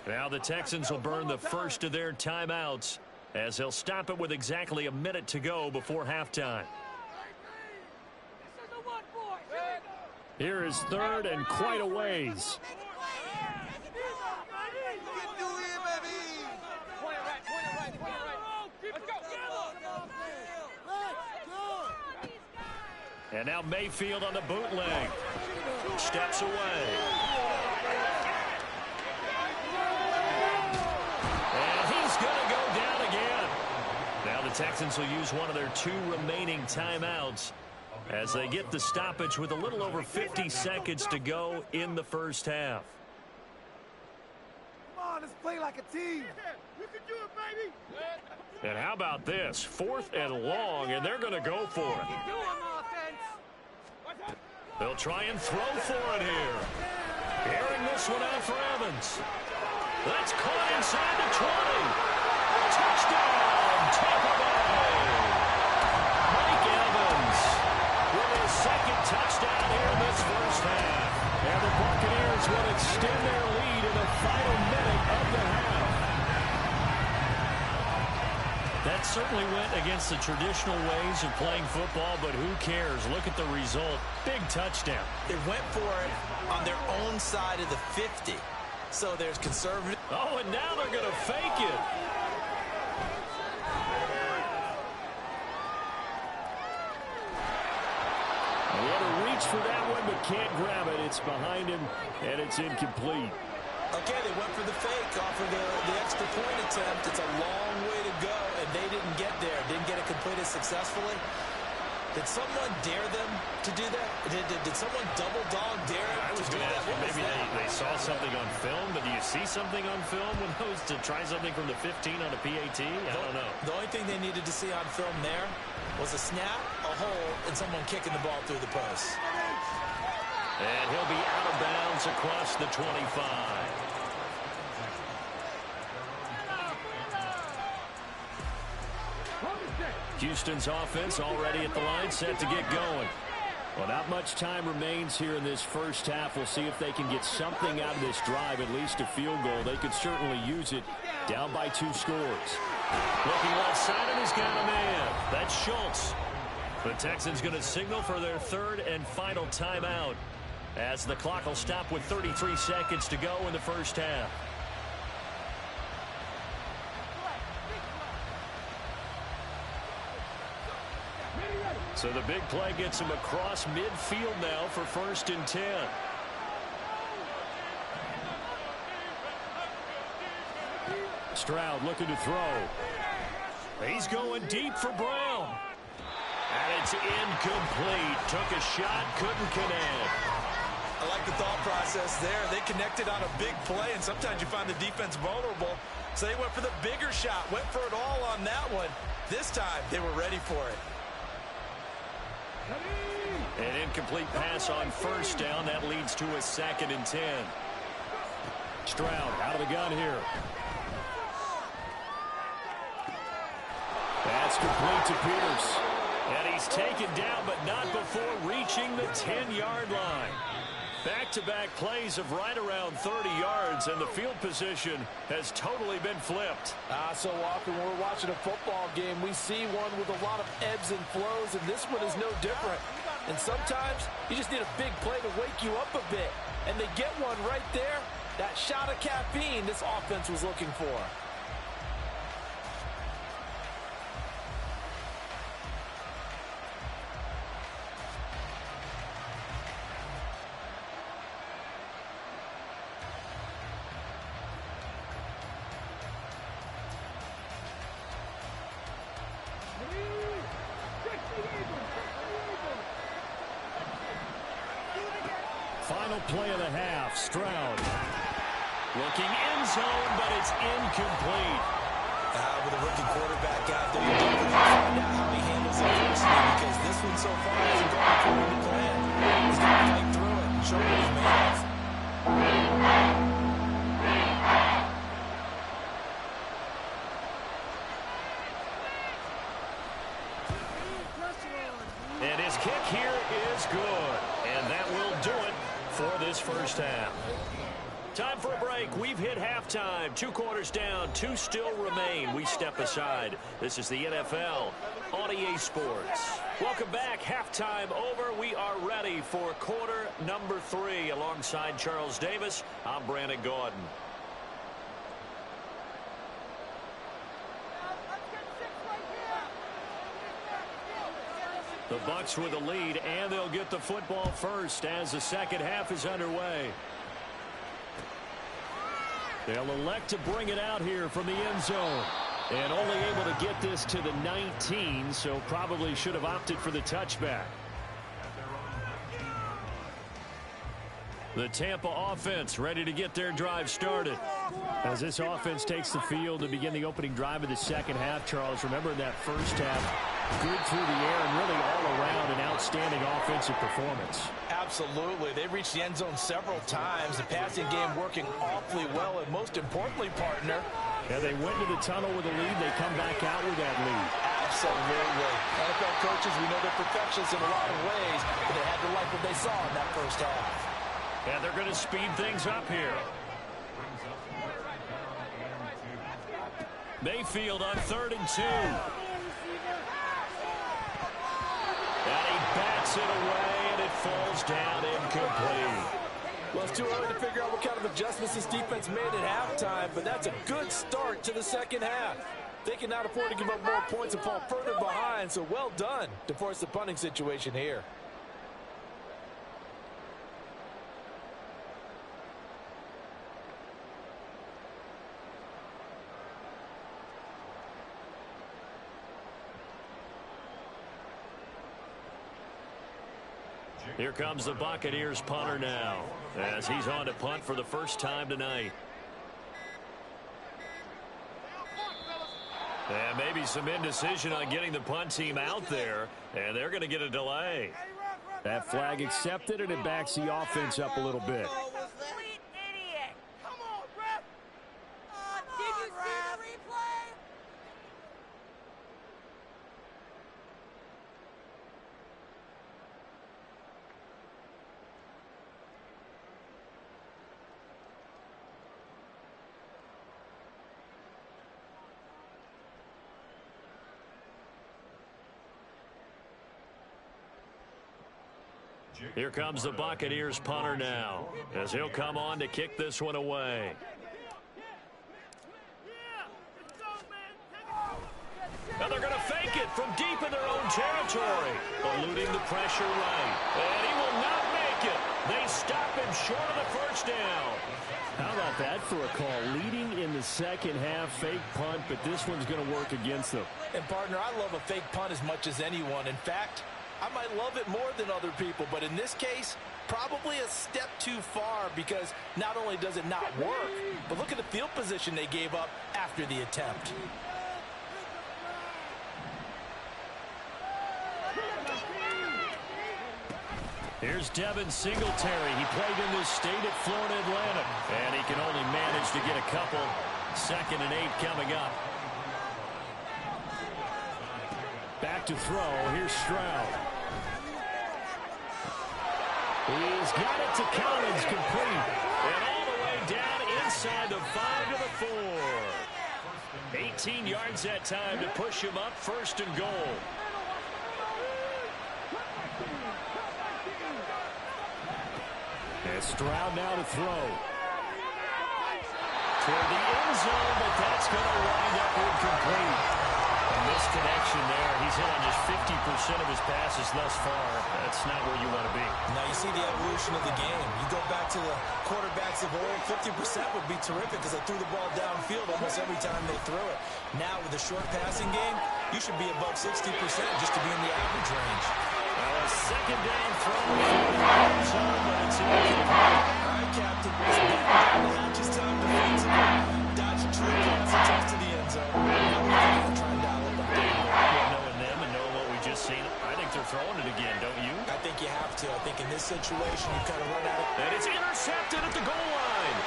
Now the Texans will burn the first of their timeouts as they'll stop it with exactly a minute to go before halftime. Here is third and quite a ways. And now Mayfield on the bootleg. Steps away. And he's going to go down again. Now the Texans will use one of their 2 remaining timeouts as they get the stoppage with a little over 50 seconds to go in the first half. Come on, let's play like a team. You can do it, baby. And how about this? 4th and long, and they're going to go for it. They'll try and throw for it here. Airing this one out for Evans. That's caught inside the 20. Touchdown, Tampa Bay. Mike Evans with his 2nd touchdown here in this first half. And the Buccaneers will extend their lead in the final minute of the half. That certainly went against the traditional ways of playing football, but who cares? Look at the result. Big touchdown. They went for it on their own side of the 50. So there's conservative. Oh, and now they're going to fake it. What a reach for that one, but can't grab it. It's behind him, and it's incomplete. Okay, they went for the fake off of the extra point attempt. It's a long way to go, and they didn't get there. Didn't get it completed successfully. Did someone dare them to do that? Did someone double dog dare I was to do going to that? ask you, maybe they saw something on film, but do you see something on film when those to try something from the 15 on a PAT? I don't know. The only thing they needed to see on film there was a snap, a hole, and someone kicking the ball through the post. And he'll be out of bounds across the 25. Houston's offense already at the line, set to get going. Well, not much time remains here in this first half. We'll see if they can get something out of this drive, at least a field goal. They could certainly use it, down by 2 scores. Looking left side, and he's got a man. That's Schultz. The Texans going to signal for their 3rd and final timeout as the clock will stop with 33 seconds to go in the first half. So the big play gets him across midfield now for 1st and 10. Stroud looking to throw. He's going deep for Brown. And it's incomplete. Took a shot, couldn't connect. I like the thought process there. They connected on a big play, and sometimes you find the defense vulnerable. So they went for the bigger shot, went for it all on that one. This time, they were ready for it. An incomplete pass on 1st down. That leads to a 2nd and 10. Stroud out of the gun here. That's complete to Peters. And he's taken down, but not before reaching the 10-yard line. Back-to-back plays of right around 30 yards, and the field position has totally been flipped. So often when we're watching a football game, we see one with a lot of ebbs and flows, and this one is no different. And sometimes you just need a big play to wake you up a bit. And they get one right there. That shot of caffeine this offense was looking for. Final play of the half. Stroud looking end zone, but it's incomplete. With a rookie quarterback out there, you're definitely going to find out how he handles adversity, because this one so far hasn't gone according to plan. He's going to fight through it and show what he's made of. And his kick here is good. And that will do it for this first half. Time for a break. We've hit halftime. 2 quarters down. 2 still remain. We step aside. This is the NFL on EA Sports. Welcome back. Halftime over. We are ready for quarter number 3. Alongside Charles Davis, I'm Brandon Gaudin. The Bucs with the lead, and they'll get the football first as the second half is underway. They'll elect to bring it out here from the end zone. And only able to get this to the 19, so probably should have opted for the touchback. The Tampa offense ready to get their drive started. As this offense takes the field to begin the opening drive of the second half, Charles, remember in that first half, good through the air and really all around an outstanding offensive performance. Absolutely. They reached the end zone several times. The passing game working awfully well, and most importantly, partner. Yeah, they went to the tunnel with a lead. They come back out with that lead. Absolutely. NFL coaches, we know they're perfectionists in a lot of ways, but they had to like what they saw in that first half. And they're going to speed things up here. Mayfield on 3rd and 2. And he bats it away, and it falls down incomplete. Well, it's too early to figure out what kind of adjustments this defense made at halftime, but that's a good start to the second half. They cannot afford to give up more points and fall further behind, so well done to force the punting situation here. Here comes the Buccaneers punter now, as he's on to punt for the first time tonight. And maybe some indecision on getting the punt team out there, and they're going to get a delay. That flag accepted, and it backs the offense up a little bit. Here comes the Buccaneers punter now, as he'll come on to kick this one away. And they're going to fake it from deep in their own territory, eluding the pressure right. And he will not make it. They stop him short of the first down. How about that for a call? Leading in the second half, fake punt, but this one's going to work against them. And, partner, I love a fake punt as much as anyone. In fact, I might love it more than other people, but in this case, probably a step too far, because not only does it not work, but look at the field position they gave up after the attempt. Here's Devin Singletary. He played in this state at Florida Atlantic, and he can only manage to get a couple. 2nd and 8 coming up. Back to throw. Here's Stroud. He's got it to Collins, complete. And all the way down inside the 5 to the 4. 18 yards that time to push him up, 1st and goal. And Stroud now to throw. Toward the end zone, but that's going to wind up incomplete. A misconnection there. He's hit on just 50% of his passes thus far. That's not where you want to be. Now you see the evolution of the game. You go back to the quarterbacks of old, 50% would be terrific because they threw the ball downfield almost every time they threw it. Now with the short passing game, you should be above 60% just to be in the average range. A 2nd down throw for the end zone, but it's incomplete. All right, Captain. It's back down the hatches time defensively. Dodge a true pass and toss to the end zone. Now we're going to try and dial it back. Well, knowing them and knowing what we just seen, I think they're throwing it again, don't you? I think you have to. I think in this situation, you kind of run out of... And it's intercepted at the goal line.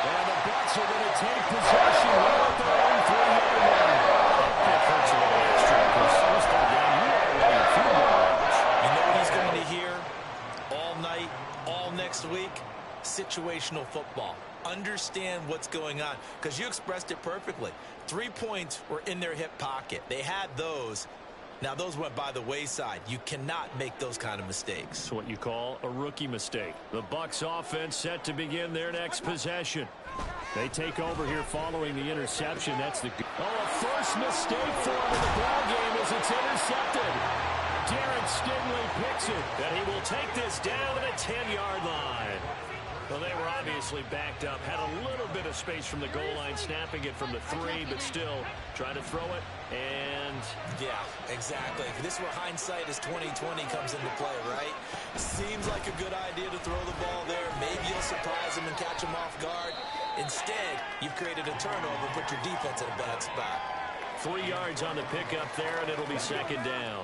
And the Bucs are going to take possession here at their own 3-yard line. That hurts a little extra because first down, you already field goal range. You know what he's going to hear all football. Understand what's going on, because you expressed it perfectly. 3 points were in their hip pocket. They had those. Now, those went by the wayside. You cannot make those kind of mistakes. It's what you call a rookie mistake. The Bucs offense set to begin their next possession. They take over here following the interception. That's the... a first mistake for him in the ball game as it's intercepted. Darren Stingley picks it, and he will take this down to the 10-yard line. Well, they were obviously backed up, had a little bit of space from the goal line, snapping it from the 3, but still trying to throw it, and... Yeah, exactly. This is where hindsight is 20/20 comes into play, right? Seems like a good idea to throw the ball there. Maybe you'll surprise him and catch him off guard. Instead, you've created a turnover, put your defense in a bad spot. 3 yards on the pickup there, and it'll be second down.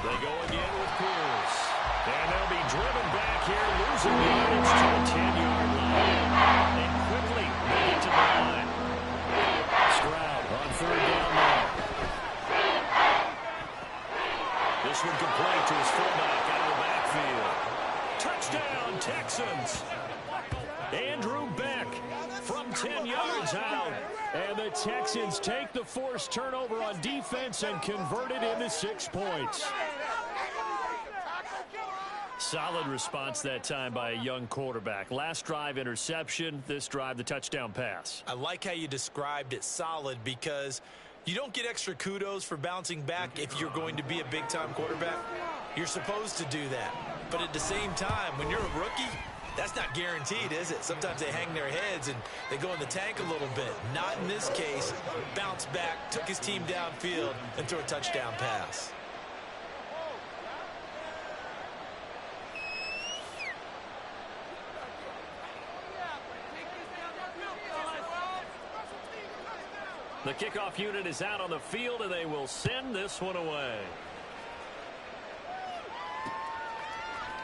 They go again with Pierce. And they'll be driven back here, losing yardage to the 10-yard line. And quickly make it to the line. Stroud on third down now. This one complete to his fullback out of the backfield. Touchdown, Texans. Andrew Beck from 10 yards out. And the Texans take the forced turnover on defense and convert it into 6 points. Solid response that time by a young quarterback. Last drive interception, this drive the touchdown pass. I like how you described it, solid, because you don't get extra kudos for bouncing back if you're going to be a big-time quarterback. You're supposed to do that. But at the same time, when you're a rookie, that's not guaranteed, is it? Sometimes they hang their heads and they go in the tank a little bit. Not in this case. Bounce back, took his team downfield, and threw a touchdown pass. The kickoff unit is out on the field, and they will send this one away.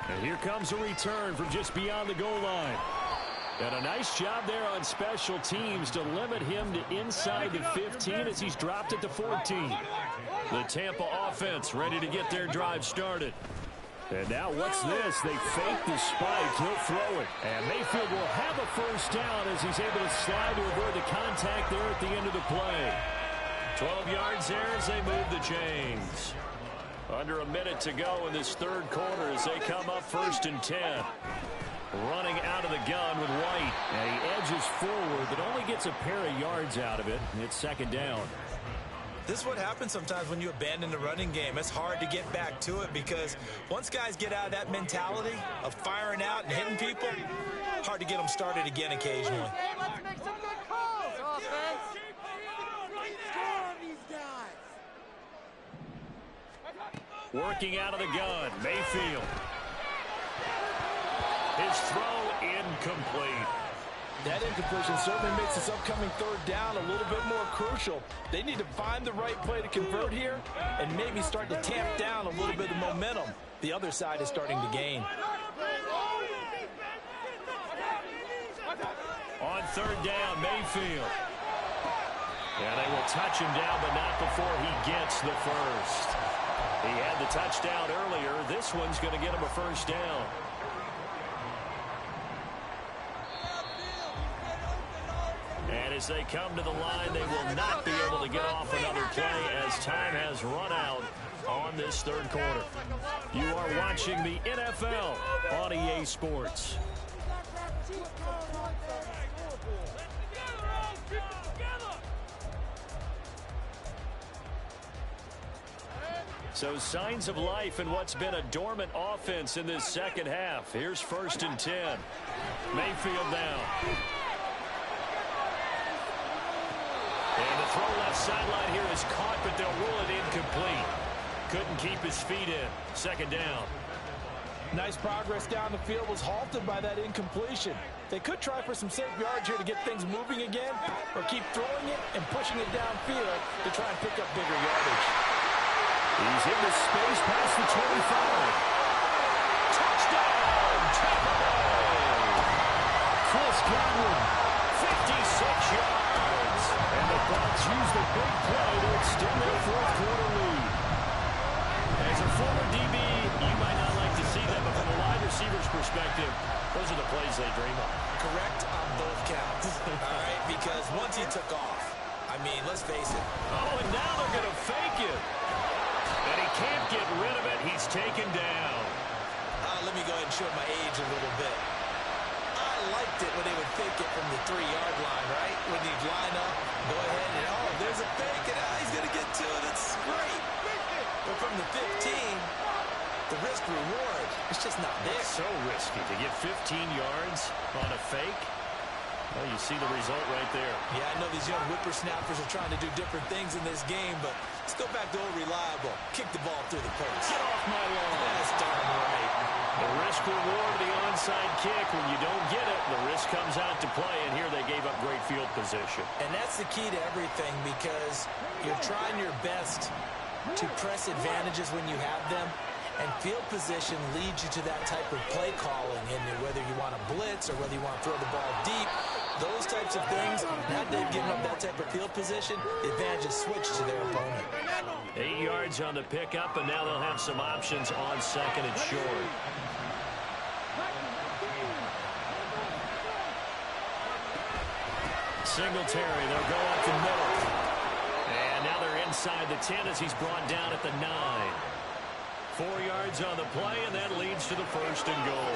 And here comes a return from just beyond the goal line. And a nice job there on special teams to limit him to inside the 15 as he's dropped at the 14. The Tampa offense ready to get their drive started. And now what's this? They fake the spike. He'll throw it. And Mayfield will have a first down as he's able to slide to avoid the contact there at the end of the play. 12 yards there as they move the chains. Under a minute to go in this third quarter as they come up 1st and 10. Running out of the gun with White. And he edges forward, but only gets a pair of yards out of it. And it's second down. This is what happens sometimes when you abandon the running game. It's hard to get back to it because once guys get out of that mentality of firing out and hitting people, hard to get them started again occasionally. Hey, let's make some good calls, offense. Score on these guys. Working out of the gun, Mayfield. His throw incomplete. That incompletion certainly makes this upcoming third down a little bit more crucial. They need to find the right play to convert here and maybe start to tamp down a little bit of momentum. The other side is starting to gain. On third down, Mayfield. And they will touch him down, but not before he gets the first. He had the touchdown earlier. This one's going to get him a first down. And as they come to the line, they will not be able to get off another play as time has run out on this third quarter. You are watching the NFL on EA Sports. So signs of life in what's been a dormant offense in this second half. Here's 1st and 10. Mayfield down. And the throw left sideline here is caught, but they'll rule it incomplete. Couldn't keep his feet in. Second down. Nice progress down the field was halted by that incompletion. They could try for some safe yards here to get things moving again, or keep throwing it and pushing it downfield to try and pick up bigger yardage. He's in the space past the 25. Touchdown, Tampa Bay! Chris Godwin, 56 yards. And the Bucs use the big play to extend their fourth quarter lead. As a former DB, you might not like to see that, but from a wide receiver's perspective, those are the plays they dream of. Correct on both counts, all right? Because once he took off, I mean, let's face it. Oh, and now they're going to fake it. And he can't get rid of it. He's taken down. Let me go ahead and show my age a little bit. I liked it when they would fake it from the 3-yard line, right? When he'd line up, go ahead, and there's a fake, and he's going to get to it. It's great. But from the 15, the risk reward, it's just not there. It's so risky to get 15 yards on a fake. Well, you see the result right there. Yeah, I know these young whippersnappers are trying to do different things in this game, but let's go back to old reliable. Kick the ball through the post. Get off my lawn. That's darn right. The risk reward, the onside kick. When you don't get it, the risk comes out to play, and here they gave up great field position. And that's the key to everything, because you're trying your best to press advantages when you have them, and field position leads you to that type of play calling, and whether you want to blitz or whether you want to throw the ball deep, those types of things, now they've given up that type of field position, the advantage is switched to their opponent. 8 yards on the pickup, and now they'll have some options on second and short. Singletary, they'll go up the middle. And now they're inside the 10 as he's brought down at the 9. 4 yards on the play, and that leads to the first and goal.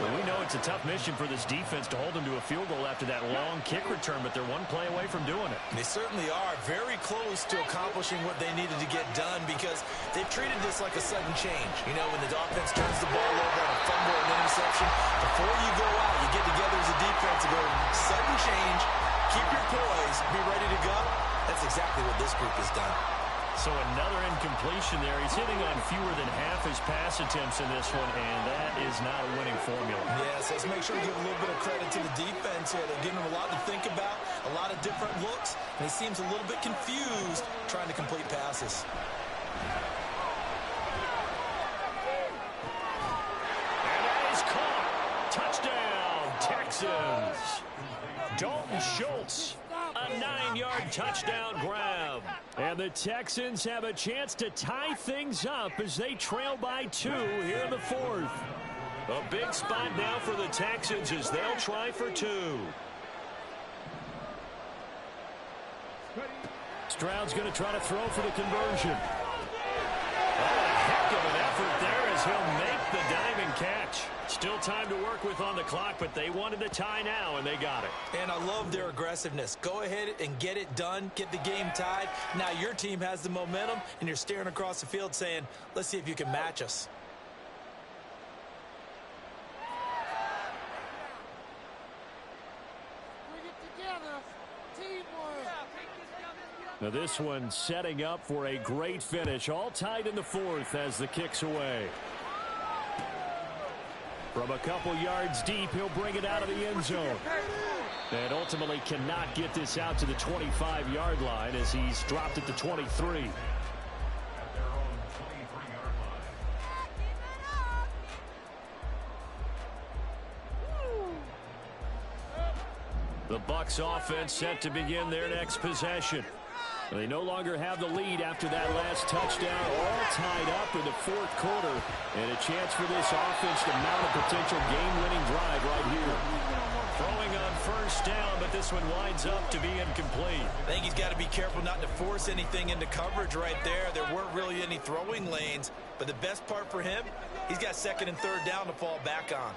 Well, we know it's a tough mission for this defense to hold them to a field goal after that long kick return, but they're one play away from doing it. They certainly are very close to accomplishing what they needed to get done, because they've treated this like a sudden change. You know, when the offense turns the ball over on a fumble or an interception, before you go out, you get together as a defense and go, sudden change, keep your poise, be ready to go. That's exactly what this group has done. So another incompletion there. He's hitting on fewer than half his pass attempts in this one, and that is not a winning formula. Yes, let's make sure we give a little bit of credit to the defense here. They're giving him a lot to think about, a lot of different looks, and he seems a little bit confused trying to complete passes. And that is caught. Touchdown, Texans. Dalton Schultz, a 9-yard touchdown grab. And the Texans have a chance to tie things up as they trail by 2 here in the 4th. A big spot now for the Texans as they'll try for 2. Stroud's going to try to throw for the conversion. Oh, a heck of an effort there as he'll make the diving catch. Still time to work with on the clock, but they wanted the tie now, and they got it. And I love their aggressiveness. Go ahead and get it done, get the game tied. Now your team has the momentum, and you're staring across the field saying, let's see if you can match us. Bring it together. Teamwork. Now this one setting up for a great finish. All tied in the 4th as the kick's away. From a couple yards deep, he'll bring it out of the end zone. And ultimately cannot get this out to the 25-yard line as he's dropped at the 23. At their own 23-yard line. The Bucs offense set to begin their next possession. They no longer have the lead after that last touchdown, all tied up in the 4th quarter, and a chance for this offense to mount a potential game-winning drive right here. Throwing on first down, but this one winds up to be incomplete. I think he's got to be careful not to force anything into coverage right there. There weren't really any throwing lanes, but the best part for him, he's got 2nd and 3rd down to fall back on.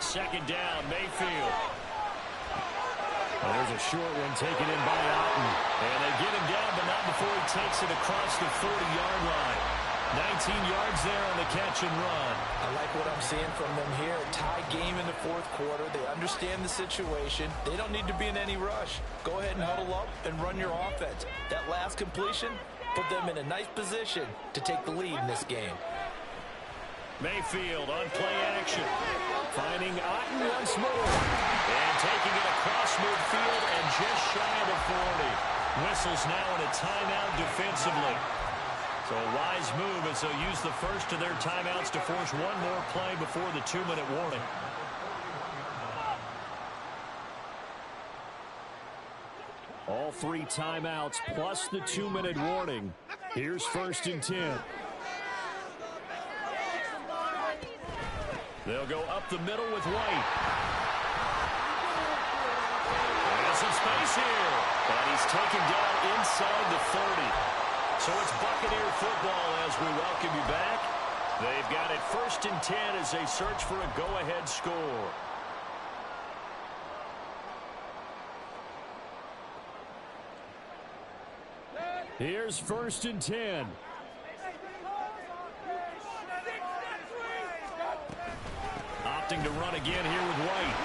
2nd down, Mayfield. Well, there's a short one taken in by Otten. And they get him down, but not before he takes it across the 40-yard line. 19 yards there on the catch and run. I like what I'm seeing from them here. A tie game in the 4th quarter. They understand the situation. They don't need to be in any rush. Go ahead and huddle up and run your offense. That last completion put them in a nice position to take the lead in this game. Mayfield on play action. Finding Otten once more. And taking it across midfield and just shy of the 40. Whistles now in a timeout defensively. So a wise move as they'll use the first of their timeouts to force one more play before the 2-minute warning. All 3 timeouts plus the 2-minute warning. Here's 1st and 10. They'll go up the middle with White. There's some space here. And he's taken down inside the 30. So it's Buccaneer football as we welcome you back. They've got it 1st and 10 as they search for a go-ahead score. Here's 1st and 10. Opting to run again here with White.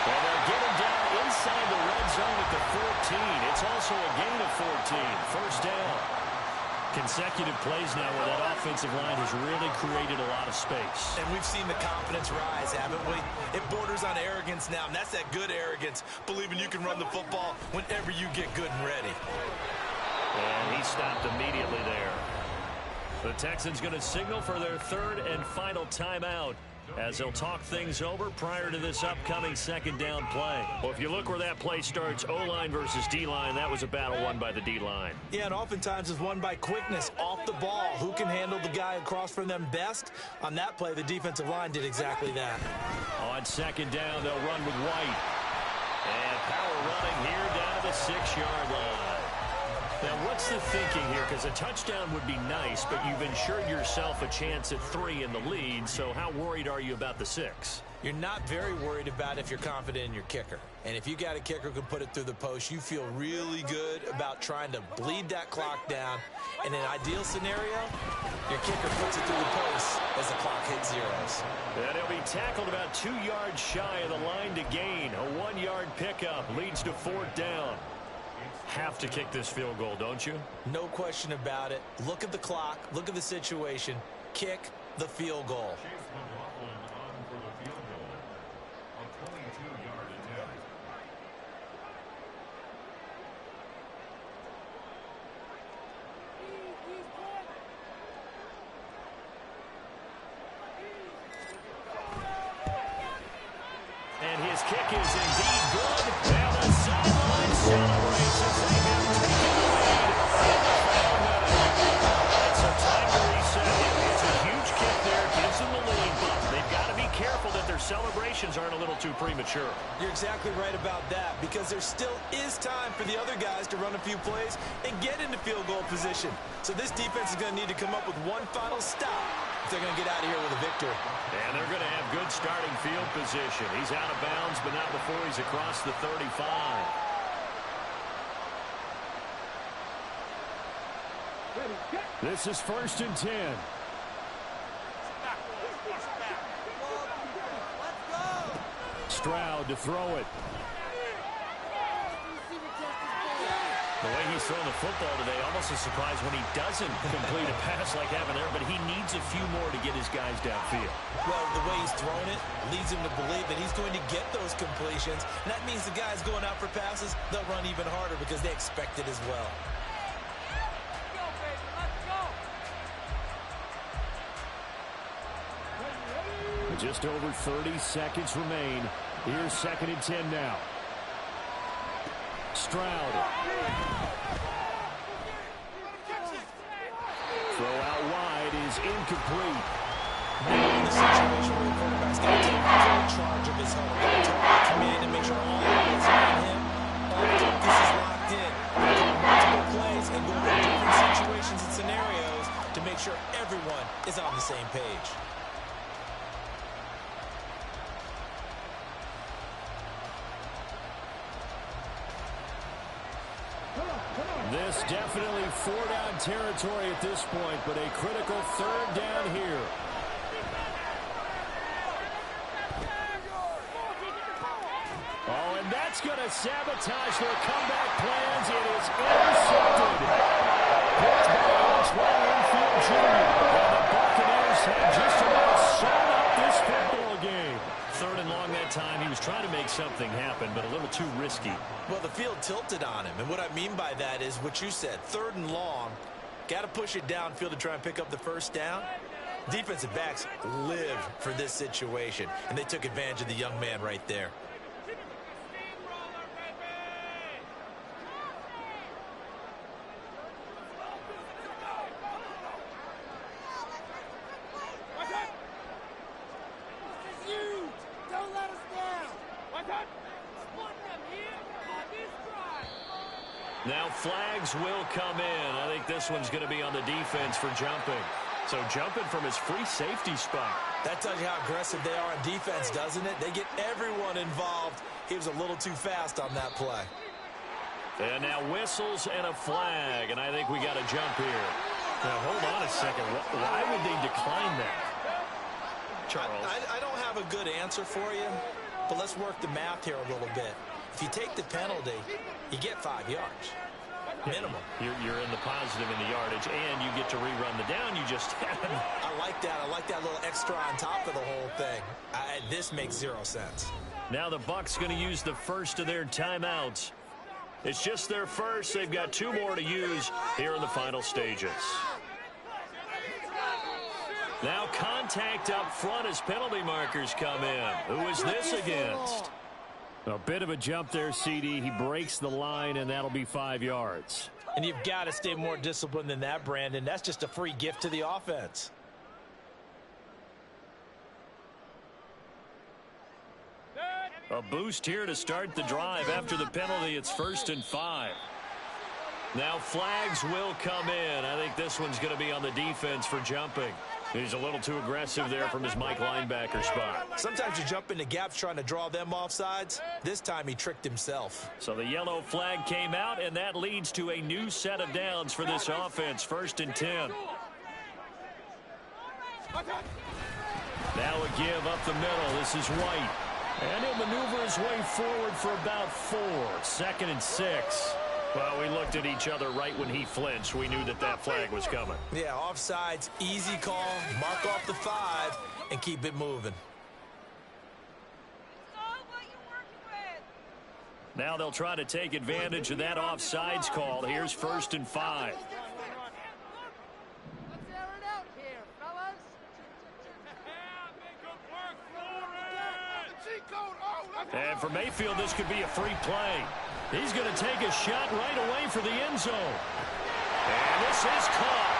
Well, they'll get him down inside the red zone at the 14. It's also a gain of 14. 1st down. Consecutive plays now where that offensive line has really created a lot of space. And we've seen the confidence rise, haven't we? It borders on arrogance now, and that's that good arrogance, believing you can run the football whenever you get good and ready. And he stopped immediately there. The Texans going to signal for their 3rd and final timeout as they'll talk things over prior to this upcoming 2nd down play. Well, if you look where that play starts, O-line versus D-line, that was a battle won by the D-line. Yeah, and oftentimes is won by quickness off the ball. Who can handle the guy across from them best? On that play, the defensive line did exactly that. On 2nd down, they'll run with White. And power running here down to the 6-yard line. Now, what's the thinking here? Because a touchdown would be nice, but you've ensured yourself a chance at 3 in the lead, so how worried are you about the 6? You're not very worried about if you're confident in your kicker. And if you got a kicker who can put it through the post, you feel really good about trying to bleed that clock down. In an ideal scenario, your kicker puts it through the post as the clock hits zeros. And he'll be tackled about 2 yards shy of the line to gain. A 1-yard pickup leads to 4th down. Have to kick this field goal, don't you? No question about it. Look at the clock. Look at the situation. Kick the field goal. Chase McLaughlin on for the field goal. A 22-yard attempt. And his kick is indeed good. And the sideline celebrates as they have taken the lead in the final minute. It's a time to reset. It's a huge kick there. Gives them the lead, but they've got to be careful that their celebrations aren't a little too premature. You're exactly right about that, because there still is time for the other guys to run a few plays and get into field goal position. So this defense is going to need to come up with one final stop if they're going to get out of here with a victory. And they're going to have good starting field position. He's out of bounds, but not before he's across the 35. This is 1st and 10. Stroud to throw it. The way he's throwing the football today, almost a surprise when he doesn't complete a pass like having there, but he needs a few more to get his guys downfield. Well, the way he's throwing it leads him to believe that he's going to get those completions. And that means the guys going out for passes, they'll run even harder because they expect it as well. Just over 30 seconds remain. Here's 2nd and 10 now. Stroud. Throw out wide is incomplete. Now in the situation where the quarterback's got to take full charge of his own command and make sure all eyes are on him. All the focus is locked in. Multiple plays and go over different situations and scenarios to make sure everyone is on the same page. This definitely 4-down territory at this point, but a critical 3rd down here. Oh, and that's going to sabotage their comeback plans. It is intercepted. Picked by Antoine Winfield Jr. And the Buccaneers have just about sewn up this football game. 3rd and long that time. He was trying to make something happen, but a little too risky. Well, the field tilted on him, and what I mean by that is what you said, 3rd and long. Got to push it downfield to try and pick up the 1st down. Defensive backs live for this situation, and they took advantage of the young man right there. Now flags will come in. I think this one's going to be on the defense for jumping. So jumping from his free safety spot. That tells you how aggressive they are on defense, doesn't it? They get everyone involved. He was a little too fast on that play. And now whistles and a flag, and I think we got a jump here. Now, hold on a second. Why would they decline that, Charles? I don't have a good answer for you, but let's work the math here a little bit. If you take the penalty, you get 5 yards. Minimum. You're in the positive in the yardage, and you get to rerun the down you just had. I like that. I like that little extra on top of the whole thing. This makes 0 sense. Now the Bucs going to use the first of their timeouts. It's just their first. They've got 2 more to use here in the final stages. Now contact up front as penalty markers come in. Who is this against? A bit of a jump there, CD. He breaks the line, and that'll be 5 yards. And you've got to stay more disciplined than that, Brandon. That's just a free gift to the offense. A boost here to start the drive. After the penalty, it's 1st and 5. Now flags will come in. I think this one's going to be on the defense for jumping. He's a little too aggressive there from his Mike linebacker spot. Sometimes you jump into gaps trying to draw them off sides. This time he tricked himself. So the yellow flag came out, and that leads to a new set of downs for this offense. 1st and 10. Now a give up the middle. This is White. And he'll maneuver his way forward for about 4. 2nd and 6. Well, we looked at each other right when he flinched. We knew that that flag was coming. Yeah, offsides, easy call. Mark off the 5 and keep it moving. Now they'll try to take advantage of that offsides call. Here's 1st and 5. And for Mayfield, this could be a free play. He's going to take a shot right away for the end zone. And this is caught.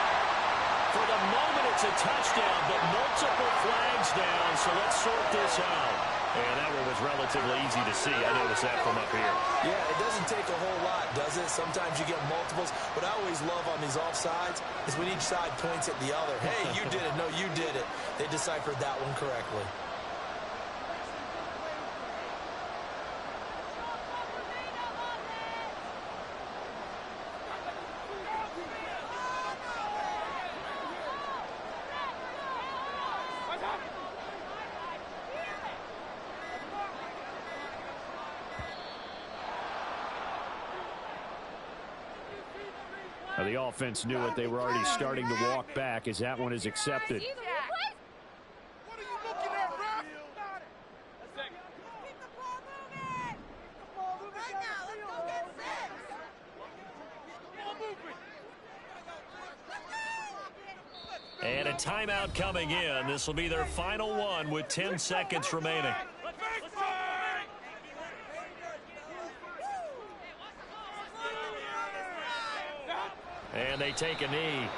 For the moment, it's a touchdown, but multiple flags down, so let's sort this out. And that one was relatively easy to see. I noticed that from up here. Yeah, it doesn't take a whole lot, does it? Sometimes you get multiples. What I always love on these offsides is when each side points at the other. Hey, you did it. No, you did it. They deciphered that one correctly. The offense knew it. They were already starting to walk back as that one is accepted. What are you looking at, ref? Keep the ball moving. Right now, let's go get 6. And a timeout coming in. This will be their final one with 10 seconds remaining. And they take a knee.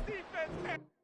Defense.